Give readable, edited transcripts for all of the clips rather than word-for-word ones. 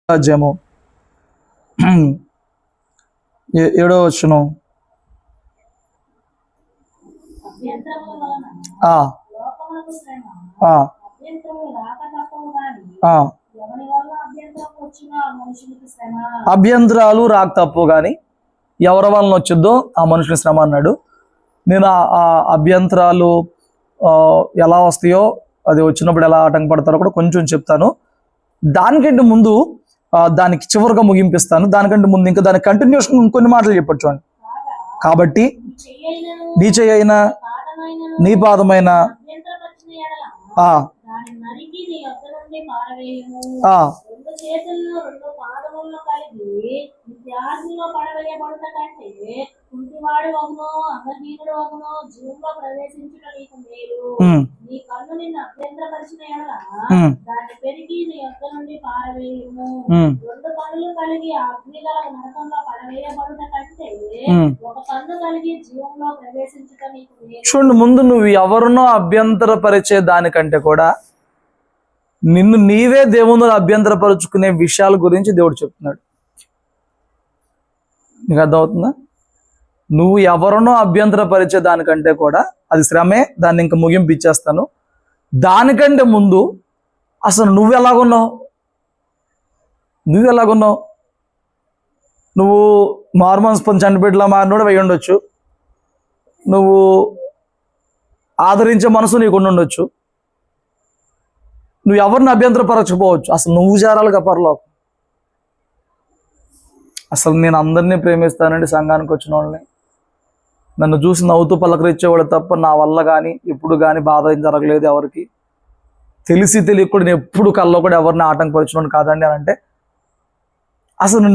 రాజ్యము 7వ వచనం. అభ్యంతరాలు రాక తప్పు కానీ ఎవరి వలన వచ్చిద్దో ఆ మనుషుని శ్రమ అన్నాడు. నేను ఆ అభ్యంతరాలు ఎలా వస్తాయో, అది వచ్చినప్పుడు ఎలా ఆటంకపడతారో కూడా కొంచెం చెప్తాను. దానికంటే ముందు దానికి చివరిగా ముగింపిస్తాను. దానికంటే ముందు ఇంకా దాని కంటిన్యూషన్ ఇంకొన్ని మాటలు చెప్పచ్చు అండి. కాబట్టి నీ చెయ్యి అయినా నీ పాదమైన చూడండి, ముందు నువ్వు ఎవరినో అభ్యంతరపరిచే దానికంటే కూడా నిన్ను నీవే దేవుని అభ్యంతరపరుచుకునే విషయాల గురించి దేవుడు చెప్తున్నాడు. నీకు అర్థమవుతుందా? నువ్వు ఎవరినో అభ్యంతరపరిచే దానికంటే కూడా అది శ్రమే. దాన్ని ఇంకా ముగింపు ఇచ్చేస్తాను. దానికంటే ముందు అసలు నువ్వు ఎలాగున్నావు? నువ్వు మార్మన్స్ చంటిబిడ్డలా మారినోడు అయి ఉండొచ్చు. నువ్వు ఆదరించే మనసు నీకు ఉండొచ్చు. నువ్వు ఎవరిని అభ్యంతరపరచకపోవచ్చు. అసలు నువ్వు చేరాలిగా పరలోకం. అసలు నేను అందరినీ ప్రేమిస్తానండి. సంఘానికి వచ్చిన వాళ్ళని నన్ను చూసి నవ్వుతూ పలకరించేవాడు తప్ప నా వల్ల కానీ ఎప్పుడు కానీ బాధ ఏం జరగలేదు ఎవరికి. తెలిసి తెలియకుండా నేను ఎప్పుడు కల్లో కూడా ఎవరిని ఆటంకపరిచినోడు కాదండి అని అంటే అసలు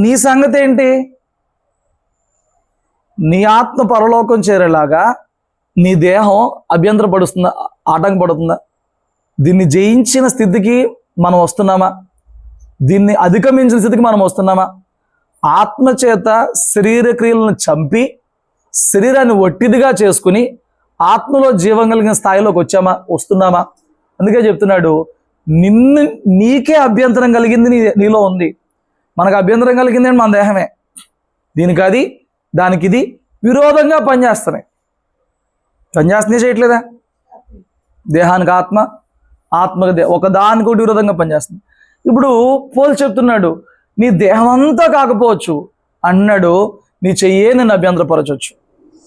నీ సంగతి ఏంటి? నీ ఆత్మ పరలోకం చేరేలాగా నీ దేహం అభ్యంతరపడుతుందా, ఆటంకపడుతుందా? దీన్ని జయించిన స్థితికి మనం వస్తున్నామా? దీన్ని అధిగమించిన స్థితికి మనం వస్తున్నామా? ఆత్మ చేత శరీర క్రియలను చంపి శరీరాన్ని ఒట్టిదిగా చేసుకుని ఆత్మలో జీవం కలిగిన స్థాయిలోకి వస్తున్నామా? అందుకే చెప్తున్నాడు, నీకే అభ్యంతరం కలిగింది నీలో ఉంది. మనకు అభ్యంతరం కలిగింది మన దేహమే. దీనికి అది, దానికి ఇది విరోధంగా పనిచేస్తున్నాయి. చేయట్లేదా? దేహానికి ఆత్మ, ఆత్మకి ఒక దానికోటి విరోధంగా పనిచేస్తుంది. ఇప్పుడు పోల్ చెప్తున్నాడు, నీ దేహం అంతా కాకపోవచ్చు అన్నాడు, నీ చెయ్యే నేను అభ్యంతరపరచవచ్చు.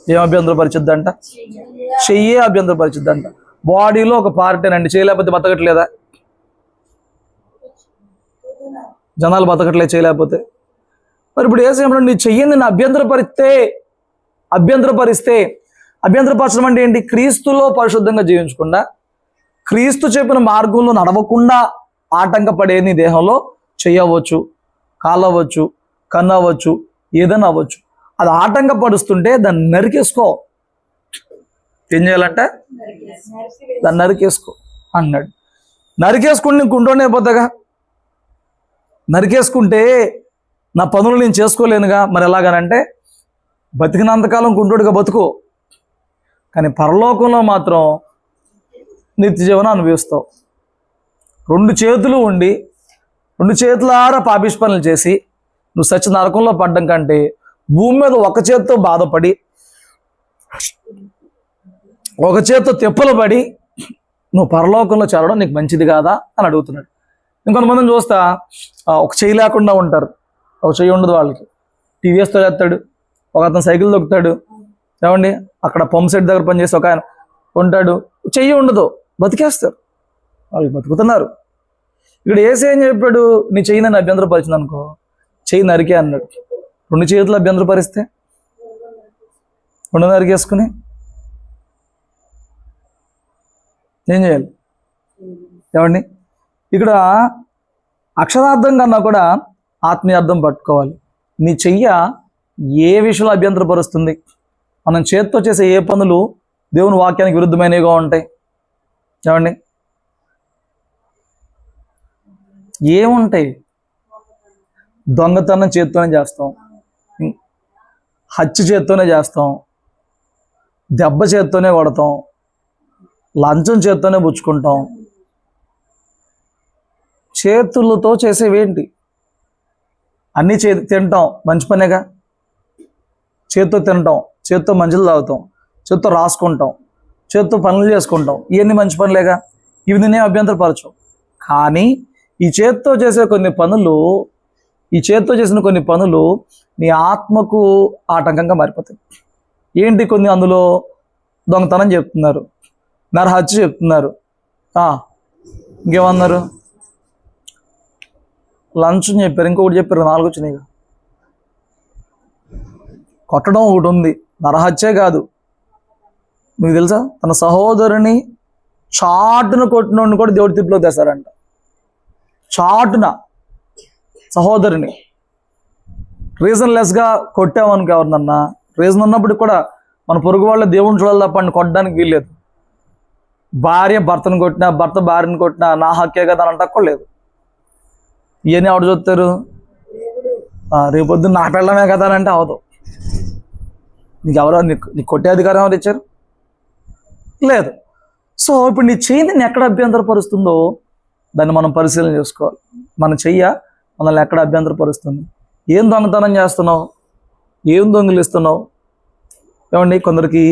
ఏం అభ్యంతరపరిచిద్దంట? చెయ్యే అభ్యంతరపరిచిద్దంట. బాడీలో ఒక పార్టేనండి. చేయలేకపోతే బతకట్లేదా? జనాలు బతకట్లేదు చేయలేకపోతే. మరి ఇప్పుడు ఏసేమన్నా నీ చెయ్యి నేను అభ్యంతరపరచడం అంటే ఏంటి? క్రీస్తులో పరిశుద్ధంగా జీవించకుండా, క్రీస్తు చెప్పిన మార్గంలో నడవకుండా ఆటంకపడే నీ దేహంలో చెయ్యవచ్చు, కాలవచ్చు, కన్నవచ్చు, ఏదైనా అవ్వచ్చు. అది ఆటంకపరుస్తుంటే దాన్ని నరికేసుకో. ఏం చేయాలంటే దాన్ని నరికేసుకో అన్నాడు. నరికేసుకుని నేను కుంటూనే పోతాగా. నరికేసుకుంటే నా పనులు నేను చేసుకోలేనుగా. మరి ఎలాగనంటే బతికినంతకాలం కుంటోడుగా బతుకు, కానీ పరలోకంలో మాత్రం నిత్య జీవనం అనుభవిస్తావు. 2 చేతులు ఉండి 2 చేతులారా పాపిష్టి పనులు చేసి నువ్వు సచ్చి నరకంలో పడ్డం కంటే భూమి మీద ఒక చేత్తో బాధపడి ఒక చేత్తో తెప్పలు పడి నువ్వు పరలోకంలో చేరడం నీకు మంచిది కాదా అని అడుగుతున్నాడు. ఇంకొంతమందిని చూస్తా ఒక చెయ్యి లేకుండా ఉంటారు. ఒక చెయ్యి ఉండదు వాళ్ళకి. టీవీఎస్తో చేస్తాడు, ఒక అతను సైకిల్ దొక్కుతాడు, ఏమండి అక్కడ పంప్ సెట్ దగ్గర పనిచేసి ఒక ఆయన ఉంటాడు, చెయ్యి ఉండదు, బతికేస్తారు. వాళ్ళు బతుకుతున్నారు. ఇక్కడ ఏసీ ఏం చెప్పాడు? నీ చెయ్యి నన్ను అభ్యంతరపరిచింది అనుకో, చెయ్యి నరికే అన్నాడు. 2 చేతులు అభ్యంతరపరిస్తే 2 నరికేసుకుని ఏం చేయాలి? ఏమండి ఇక్కడ అక్షరార్థం కన్నా కూడా ఆత్మీయార్థం పట్టుకోవాలి. నీ చెయ్య ఏ విషయంలో అభ్యంతరపరుస్తుంది? మనం చేత్తో చేసే ఏ పనులు దేవుని వాక్యానికి విరుద్ధమైనవిగా ఉంటాయి? ఏమండి ఏముంటాయి? దొంగతనం చేత్తోనే చేస్తాం, హత్య చేత్తోనే చేస్తాం, దెబ్బ చేత్తోనే కొడతాం, లంచం చేత్తోనే పుచ్చుకుంటాం. చేతులతో చేసేవేంటి? అన్నీ తింటాం, మంచి పనేగా. చేత్తో తింటాం, చేత్తో మంచిలు తాగుతాం, చేత్తో రాసుకుంటాం, చేత్తో పనులు చేసుకుంటాం, ఇవన్నీ మంచి పనులేగా. ఇవి నేనే అభ్యంతరపరచు. కానీ ఈ చేత్తో చేసిన కొన్ని పనులు నీ ఆత్మకు ఆటంకంగా మారిపోతాయి. ఏంటి కొన్ని? అందులో దొంగతనం చెప్తున్నారు, నరహత్య చెప్తున్నారు, ఇంకేమన్నారు, లంచ్ అని చెప్పారు, ఇంకొకటి చెప్పారు, 4 వచ్చినాయి. కొట్టడం ఒకటి ఉంది, నరహత్యే కాదు. మీకు తెలుసా, తన సహోదరుని చాటున కొట్టినోడిని కూడా దేవుడి తీర్పులో తెస్తారంట. చాటున సహోదరుని రీజన్లెస్గా కొట్టామనుకో, ఎవరినన్నా రీజన్ ఉన్నప్పుడు కూడా మన పొరుగు వాళ్ళ దేవుని చూడాలి తప్ప కొట్టడానికి వీల్లేదు. భార్య భర్తను కొట్టినా, భర్త భార్యను కొట్టినా నా హక్కే కదా అని అంటక్కర్లేదు. ఇవన్నీ ఎవరు చూస్తారు? రేపొద్దు నా పెళ్ళమే కదా అని అంటే అవదు. నీకు కొట్టే అధికారం ఎవరు ఇచ్చారు? లేదు. సో ఇప్పుడు నీ చెయ్యి నేను ఎక్కడ అభ్యంతరపరుస్తుందో దాన్ని మనం పరిశీలన చేసుకోవాలి. మన చెయ్య మనల్ని ఎక్కడ అభ్యంతరపరుస్తుంది? ఏం దొంగతనం చేస్తున్నావు? ఏం దొంగిలిస్తున్నావు? ఏమండి, కొందరికి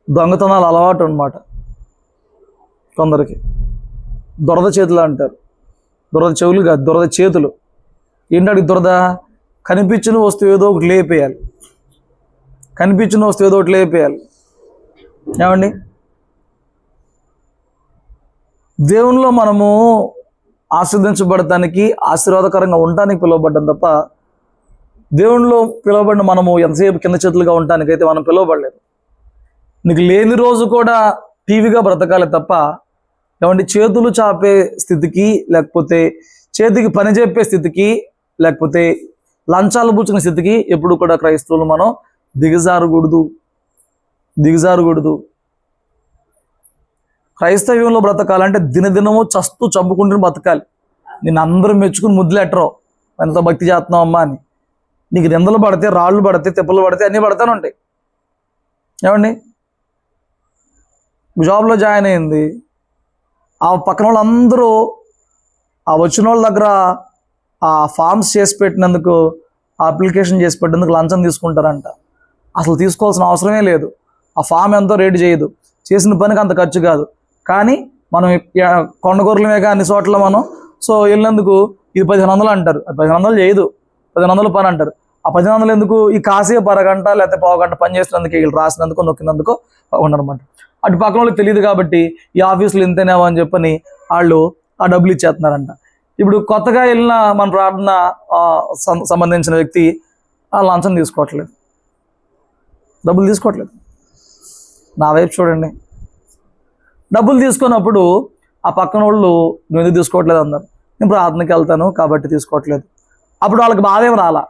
దొంగతనాలు అలవాటు అనమాట. కొందరికి దురద చేతులు అంటారు. దురద చెవులు కాదు, దురద చేతులు. ఏంటంటే దురద? కనిపించిన వస్తువు ఏదో ఒకటి లేపేయాలి. ఏమండి, దేవునిలో మనము ఆశీర్వదించబడటానికి, ఆశీర్వాదకరంగా ఉండటానికి పిలువబడ్డాం తప్ప దేవునిలో పిలువబడిన మనము ఎంతసేపు కింద చేతులుగా ఉండటానికి అయితే మనం పిలువబడలేదు. నీకు లేని రోజు కూడా టీవీగా బ్రతకాలి తప్ప ఏమంటే చేతులు చాపే స్థితికి, లేకపోతే చేతికి పని చెప్పే స్థితికి, లేకపోతే లంచాలు పుచ్చుకునే స్థితికి ఎప్పుడు కూడా క్రైస్తవులు మనం దిగజారకూడదు. క్రైస్తవ్యంలో బ్రతకాలంటే దినదినము చస్తూ చంపుకుంటూ బ్రతకాలి. నేను అందరూ మెచ్చుకుని ముద్దులెట్టరు, ఎంత భక్తి చేస్తున్నావు అమ్మా అని. నీకు నిందలు పడితే, రాళ్ళు పడితే, తిప్పలు పడితే అన్నీ పడతానే ఉంటాయి. ఏమండి, జాబ్లో జాయిన్ అయింది, ఆ పక్కన వాళ్ళందరూ ఆ వచ్చిన వాళ్ళ దగ్గర ఆ ఫామ్స్ చేసి పెట్టినందుకు, ఆ అప్లికేషన్ చేసి పెట్టినందుకు లంచం తీసుకుంటారంట. అసలు తీసుకోవాల్సిన అవసరమే లేదు. ఆ ఫామ్ ఎంతో రేటు చేయదు, చేసిన పనికి అంత ఖర్చు కాదు. కానీ మనం కొండగొర్రలమేగా అన్ని చోట్ల మనం వెళ్ళినందుకు ఇది 1500 అంటారు. అది 1500 చేయదు, 1500 పని అంటారు. ఆ 1500 ఎందుకు? ఈ కాసేపు అరగంట లేకపోతే పావుగంట పని చేసినందుకు, వీళ్ళు రాసినందుకు, నొక్కినందుకు ఉండనమాట. అటు పక్కన వాళ్ళకి తెలియదు కాబట్టి ఈ ఆఫీసులు ఇంతేనేమో అని చెప్పని వాళ్ళు ఆ డబ్బులు ఇచ్చేస్తున్నారంట. ఇప్పుడు కొత్తగా వెళ్ళిన మన ప్రార్థన సంబంధించిన వ్యక్తి ఆ లంచం తీసుకోవట్లేదు, డబ్బులు తీసుకోవట్లేదు. నా వైపు చూడండి. డబ్బులు తీసుకున్నప్పుడు ఆ పక్కన వాళ్ళు నువ్వు ఎందుకు తీసుకోవట్లేదు అన్నారు. నేను ప్రార్థనకి వెళ్తాను కాబట్టి తీసుకోవట్లేదు. అప్పుడు వాళ్ళకి బాధ ఏం రాలా.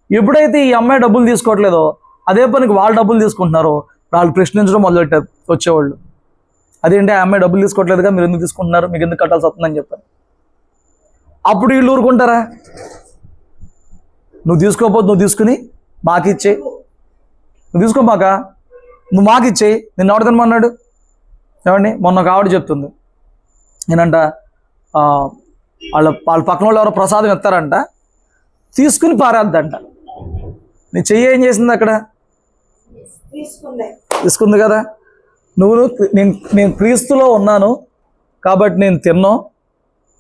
ఎప్పుడైతే ఈ అమ్మాయి డబ్బులు తీసుకోవట్లేదో అదే పనికి వాళ్ళు డబ్బులు తీసుకుంటున్నారో వాళ్ళు ప్రశ్నించడం మొదలెట్టారు వచ్చేవాళ్ళు. అదేంటి, ఆ అమ్మాయి డబ్బులు తీసుకోవట్లేదుగా, మీరు ఎందుకు తీసుకుంటున్నారు, మీకు ఎందుకు కట్టాల్సి వస్తుందని చెప్పారు. అప్పుడు వీళ్ళు ఊరుకుంటారా? నువ్వు తీసుకోకపోతే నువ్వు తీసుకుని మాకు ఇచ్చేయి, నువ్వు తీసుకోమాక నువ్వు మాకు ఇచ్చేయి, నిన్ను ఎవడు తినమన్నాడు? ఏమండి, మొన్న ఒక ఆవిడ చెప్తుంది, నేనంట వాళ్ళ పక్కన వాళ్ళు ఎవరో ప్రసాదం ఇస్తారంట, తీసుకుని పారేద్దంట. నీ చెయ్యి ఏం చేసింది అక్కడ? తీసుకుంది కదా. నేను క్రీస్తులో ఉన్నాను కాబట్టి నేను తిన్నాను,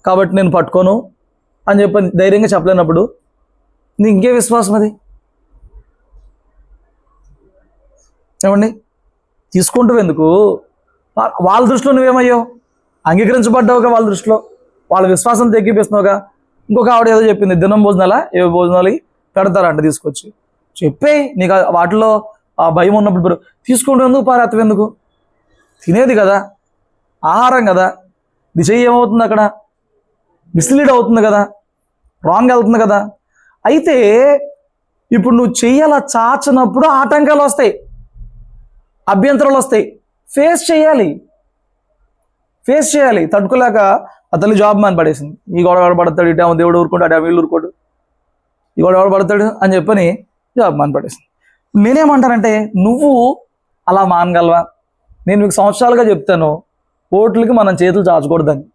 కాబట్టి నేను పట్టుకోను అని చెప్పి ధైర్యంగా చెప్పలేనప్పుడు నీ ఇంకే విశ్వాసం అది? ఏమండి, తీసుకుంటావు ఎందుకు? వాళ్ళ దృష్టిలో నువ్వేమయ్యావు? అంగీకరించబడ్డావుగా వాళ్ళ దృష్టిలో, వాళ్ళ విశ్వాసం తగ్గిపిస్తున్నావుగా. ఇంకొక ఆవిడ ఏదో చెప్పింది, దినం భోజనాలా ఏ భోజనాలు పెడతారంట తీసుకొచ్చి. చెప్పే నీకు వాటిలో ఆ భయం ఉన్నప్పుడు తీసుకుంటూ ఎందుకు, పారేత్తం ఎందుకు? తినేది కదా, ఆహారం కదా. నీ చెయ్యి ఏమవుతుంది అక్కడ? మిస్లీడ్ అవుతుంది కదా, రాంగ్ వెళ్తుంది కదా. అయితే ఇప్పుడు నువ్వు చెయ్యాల చాచినప్పుడు ఆటంకాలు వస్తాయి, అభ్యంతరాలు వస్తాయి. ఫేస్ చేయాలి. తట్టుకోలేక ఆ తల్లి జాబ్ మ్యాన్ పడేసింది. ఈ గొడవ పడతాడు, ఇటేమో దేవుడు ఊరుకోడు, అటే వీళ్ళు ఊరుకోడు, ఈ గొడవ పడతాడు అని చెప్పని జాబ్ మ్యాన్ పడేసింది. నేనేమంటానంటే, నువ్వు అలా మానగలవా? నేను మీకు సంవత్సరాలుగా చెప్తాను, ఓట్లకి మనం చేతులు చాచకూడదని.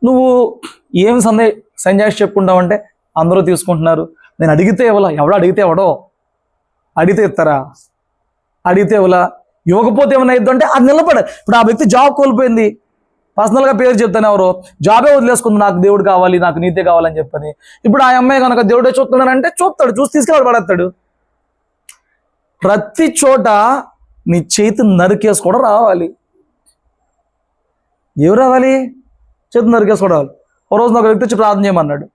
నువ్వు ఏం సంజాయిషి చెప్పుకుంటావంటే, అందరూ తీసుకుంటున్నారు. నేను అడిగితే ఇవ్వలా, ఎవడో అడిగితే ఎవడో అడిగితే ఇస్తారా? అడిగితే ఇవ్వలా, ఇవ్వకపోతే ఏమైనా అయిద్దు అంటే అది నిలబడ. ఇప్పుడు ఆ వ్యక్తి జాబ్ కోల్పోయింది, పర్సనల్గా పేరు చెప్తాను, ఎవరు జాబే వదిలేసుకుంది, నాకు దేవుడు కావాలి, నాకు నీతే కావాలని చెప్పని. ఇప్పుడు ఆ అమ్మాయి కనుక దేవుడే చూస్తున్నాడంటే చూస్తాడు, చూసి తీసుకెళ్ళి పడేస్తాడు. ప్రతి చోట నీ చేతి నరికేసుకోవడం రావాలి. ఎవరు రావాలి? చేతి నరికేసుకోవడం రావాలి. ఓ రోజు ఒక వ్యక్తి వచ్చి ప్రార్థన చేయమన్నాడు.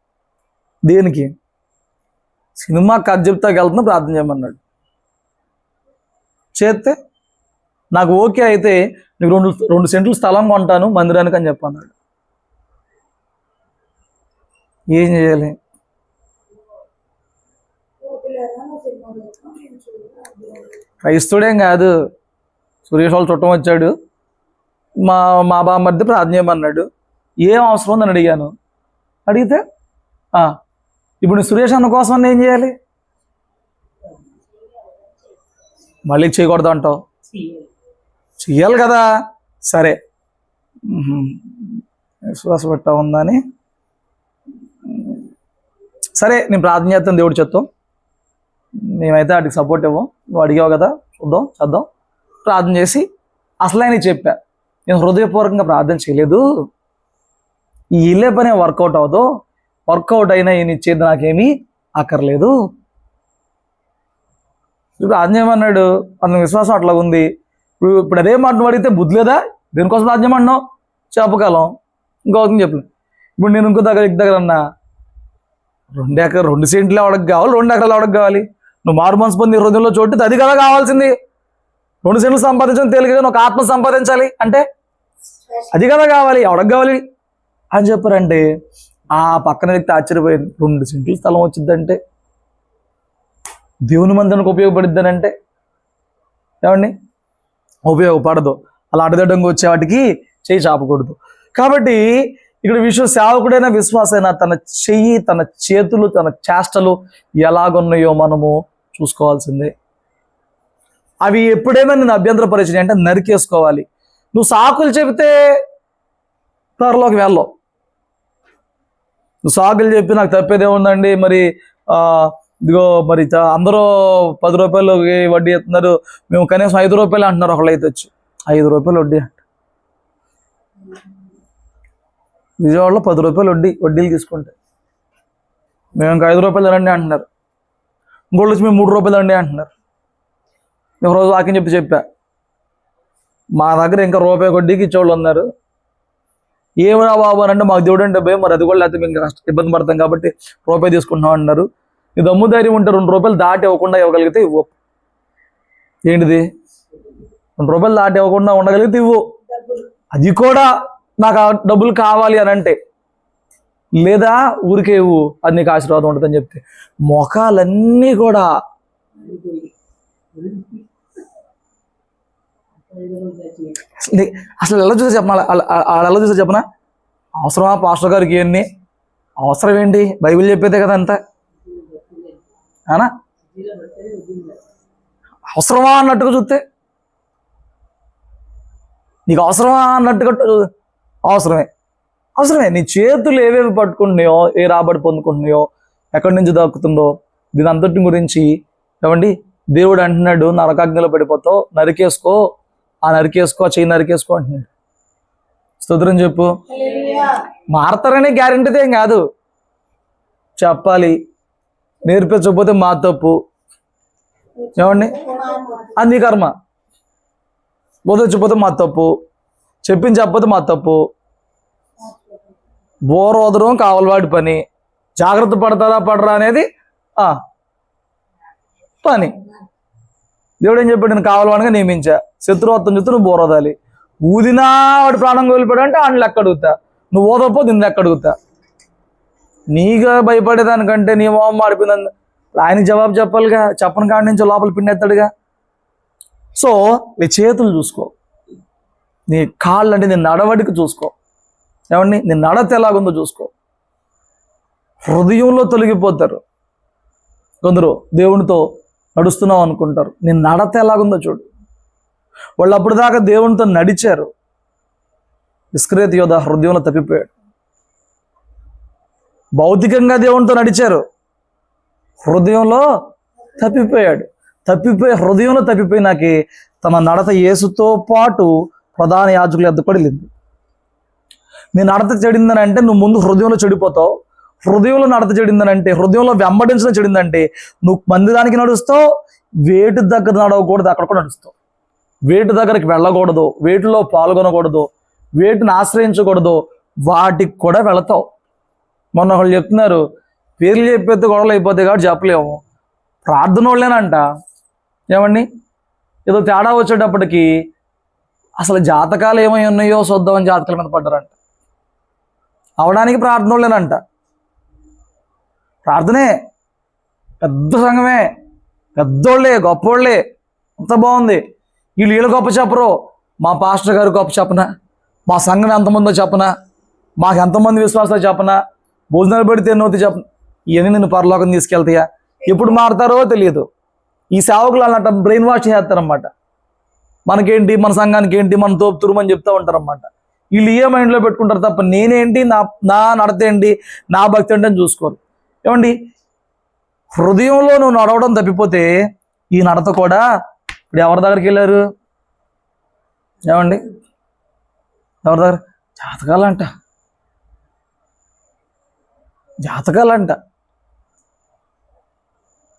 దేనికి? సినిమా కథ చెప్తాకి వెళ్తున్నా ప్రార్థన చేయమన్నాడు. చేస్తే నాకు ఓకే అయితే నీకు 2 సెంట్లు స్థలం కొంటాను మందిరానికి అని చెప్పన్నాడు. ఏం చేయాలి? క్రైస్తవుడేం కాదు, సురేష్ వాళ్ళు చుట్టం వచ్చాడు, మా మా బామ్మర్ది ప్రార్థన చేయమన్నాడు. ఏం అవసరం ఉందని అడిగాను. అడిగితే ఇప్పుడు సురేష్ అన్న కోసం అన్న ఏం చేయాలి? మళ్ళీ చేయకూడదు అంటావు? చెయ్యాలి కదా. సరే, విశ్వాస పెట్ట ఉందని సరే, నేను ప్రార్థన చేస్తాను దేవుడి చెత్తం, మేమైతే వాటికి సపోర్ట్ ఇవ్వం, నువ్వు అడిగావు కదా, చూద్దాం చేద్దాం. ప్రార్థన చేసి అసలైన చెప్పా, నేను హృదయపూర్వకంగా ప్రార్థన చేయలేదు, ఈ ఇల్లే పని వర్కౌట్ అవ్వదు, వర్కౌట్ అయినా ఈయన ఇచ్చేది నాకేమీ అక్కర్లేదు. ఇప్పుడు ప్రార్థన చేయమన్నాడు, అతని విశ్వాసం అట్లా ఉంది. ఇప్పుడు అదే మాట నువ్వు అడిగితే బుద్ధి లేదా? దేనికోసం ప్రార్థన చేయమన్నావు? చెప్పగలం. ఇంకొక చెప్పలేదు. ఇప్పుడు నేను ఇంకో దగ్గర అన్నా, 2 సెంట్లు ఎవడకు కావాలి, 2 ఎకరాలు ఎవడకు కావాలి? నువ్వు మారు మనసు పొంది హృదయంలో చోటు అది కదా కావాల్సింది. 2 సెంట్లు సంపాదించడం తేలిక, నువ్వు ఒక ఆత్మ సంపాదించాలి అంటే అది కదా కావాలి, ఎవడకు కావాలి అని చెప్పారంటే ఆ పక్కన వ్యక్తి ఆశ్చర్యపోయింది. 2 సెంట్లు స్థలం వచ్చిందంటే, దేవుని మందిరానికి ఉపయోగపడిద్దానంటే ఏమండి? ఉపయోగపడదు. అలా అడ్డదడ్డంగా వచ్చే వాటికి చేయి చాపకూడదు. కాబట్టి ఇక్కడ సేవకుడైన విశ్వాసైన తన చెయ్యి, తన చేతులు, తన చేష్టలు ఎలాగున్నాయో మనము చూసుకోవాల్సిందే. అవి ఎప్పుడైనా నేను అభ్యంతరపరిచినాయి అంటే నరికేసుకోవాలి. నువ్వు సాకులు చెబితే త్వరలోకి వెళ్ళవు. నువ్వు సాకులు చెప్పి నాకు తప్పేదేముందండి, మరి ఇదిగో మరి అందరూ 10 రూపాయలు వడ్డీ ఇస్తున్నారు, మేము కనీసం 5 రూపాయలు అంటున్నారు. ఒకళ్ళు అయితే వచ్చి 5 రూపాయలు వడ్డీ అంట. విజయవాడలో 10 రూపాయలు వడ్డీలు తీసుకుంటే మేము ఇంకా 5 రూపాయలు రండి అంటున్నారు. ఇంకోళ్ళు వచ్చి మేము 3 రూపాయలు రండి అంటున్నారు. ఒకరోజు వాక్యం చెప్పా, మా దగ్గర ఇంకా రూపాయి వడ్డీకి ఇచ్చేవాళ్ళు ఉన్నారు. ఏమన్నా బాబు అని అంటే మాకు దేవుడు అంటే భయం, మరి అది కూడా లేకపోతే మేము ఇబ్బంది పడతాం కాబట్టి రూపాయి తీసుకుంటున్నాం అన్నారు. ఇది దమ్ము ధైర్యం ఉంటే 2 రూపాయలు దాటి ఇవ్వకుండా ఇవ్వగలిగితే ఇవ్వు. ఏంటిది? 2 రూపాయలు దాటి ఇవ్వకుండా ఉండగలిగితే ఇవ్వు. అది కూడా నాకు ఆ డబ్బులు కావాలి అని అంటే, లేదా ఊరికే ఇవ్వు, అది నీకు ఆశీర్వాదం ఉంటుందని చెప్తే మొఖాలన్నీ కూడా అసలు ఎలా చూసా చెప్పనా? ఎలా చూసా చెప్పనా? అవసరమా పాస్టర్ గారికి ఇవన్నీ? అవసరం ఏంటి? బైబిల్ చెప్పేదే కదా అంతా. అనా అవసరమా అన్నట్టుగా చూస్తే, నీకు అవసరమా అన్నట్టుగా అవసరమే. నీ చేతులు ఏవేవి పట్టుకుంటున్నాయో, ఏ రాబడి పొందుకుంటున్నాయో, ఎక్కడి నుంచి దక్కుతుందో, దీని అంతటి గురించి ఏమండి దేవుడు అంటున్నాడు, నరకాగ్నిలో పడిపోతావు, నరికేసుకో, చెయ్యి నరికేసుకో అంటున్నాడు. స్తోత్రం చెప్పు. మారతారనే గ్యారెంటీతో ఏం కాదు, చెప్పాలి. నేర్పించకపోతే మా తప్పు, ఏమండి అది కర్మ. బోధించకపోతే మా తప్పు, చెప్పించకపోతే మా తప్పు. బోరోదరం కావలవాడి పని. జాగ్రత్త పడతారా పడరా అనేది పని. దేవుడు ఏం చెప్పాడు? నేను కావాలవాడిగా నియమించా, శత్రువత్వం చూస్తే నువ్వు బోరోదాలి. ఊదినా వాడు ప్రాణం కోల్పోయాడు అంటే ఆయన లెక్క అడుగుతా, నువ్వు ఓదపో దీన్ని లెక్క అడుగుతా. నీగా భయపడేదానికంటే నీ మొహం మాడిపోయిందని ఆయన జవాబు చెప్పాలిగా. చెప్పని కాడి నుంచి లోపల పిండెత్తాడుగా. సో నీ చేతులు చూసుకో, నీ కాళ్ళు అంటే నీ నడవడికి చూసుకో, ఏమండి నీ నడత ఎలాగుందో చూసుకో. హృదయంలో తొలగిపోతారు కొందరు, దేవునితో నడుస్తున్నావు అనుకుంటారు. నీ నడత ఎలాగుందో చూడు. వాళ్ళు అప్పుడు దాకా దేవునితో నడిచారు, ఇస్కరియోతు యోధ హృదయంలో తప్పిపోయాడు. భౌతికంగా దేవునితో నడిచారు, హృదయంలో హృదయంలో తప్పిపోయినాకి తన నడత యేసుతో పాటు ప్రధాన యాజకుల యొద్దకు కూడా వెళ్ళింది. నీ నడత చెడిందని అంటే నువ్వు ముందు హృదయంలో చెడిపోతావు. హృదయంలో నడత చెడిందనంటే, హృదయంలో వెంబడించడం చెడిందంటే నువ్వు మందిరానికి నడుస్తావు, వేటి దగ్గర నడవకూడదు అక్కడ కూడా నడుస్తావు. వేటి దగ్గరికి వెళ్ళకూడదు, వేటిలో పాల్గొనకూడదు, వేటిని ఆశ్రయించకూడదు, వాటికి కూడా వెళతావు. మొన్న ఒకళ్ళు చెప్తున్నారు, పేర్లు చెప్పేస్తే గొడవలు అయిపోతాయి కాబట్టి చెప్పలేము. ప్రార్థన వాళ్ళేనంట, ఏమండి ఏదో తేడా వచ్చేటప్పటికి అసలు జాతకాలు ఏమై ఉన్నాయో చూద్దామని జాతకాల మీద పడ్డారంట. అవడానికి ప్రార్థన వాళ్ళేనంట. ప్రార్థనే, పెద్ద సంఘమే, పెద్దోళ్ళే, గొప్పోళ్ళే, అంత బాగుంది. వీళ్ళు గొప్ప చెప్పరు. మా పాస్టర్ గారు గొప్ప చెప్పనా, మా సంఘం ఎంతమందో చెప్పనా, మాకు ఎంతమంది విశ్వాసాలు చెప్పనా, భోజనాలు పెడితే ఎన్నోతి చెప్పను. ఇవన్నీ నిన్ను పరలోకం తీసుకెళ్తాయా? ఎప్పుడు మారుతారో తెలియదు. ఈ సేవకులు అన్నట్ట బ్రెయిన్ వాష్ చేస్తారన్నమాట. మనకేంటి, మన సంఘానికి ఏంటి, మన తోపుతురుమని చెప్తూ ఉంటారన్నమాట. వీళ్ళు ఏ మైండ్లో పెట్టుకుంటారు తప్ప నేనేంటి, నా నడత ఏంటి, నా భక్తి ఏంటి అని చూసుకోరు. ఏమండి, హృదయంలో నువ్వు నడవడం తప్పిపోతే ఈ నడత కూడా ఇప్పుడు ఎవరి దగ్గరికి వెళ్ళారు? ఏమండి, ఎవరి దగ్గర? జాతకాలంట.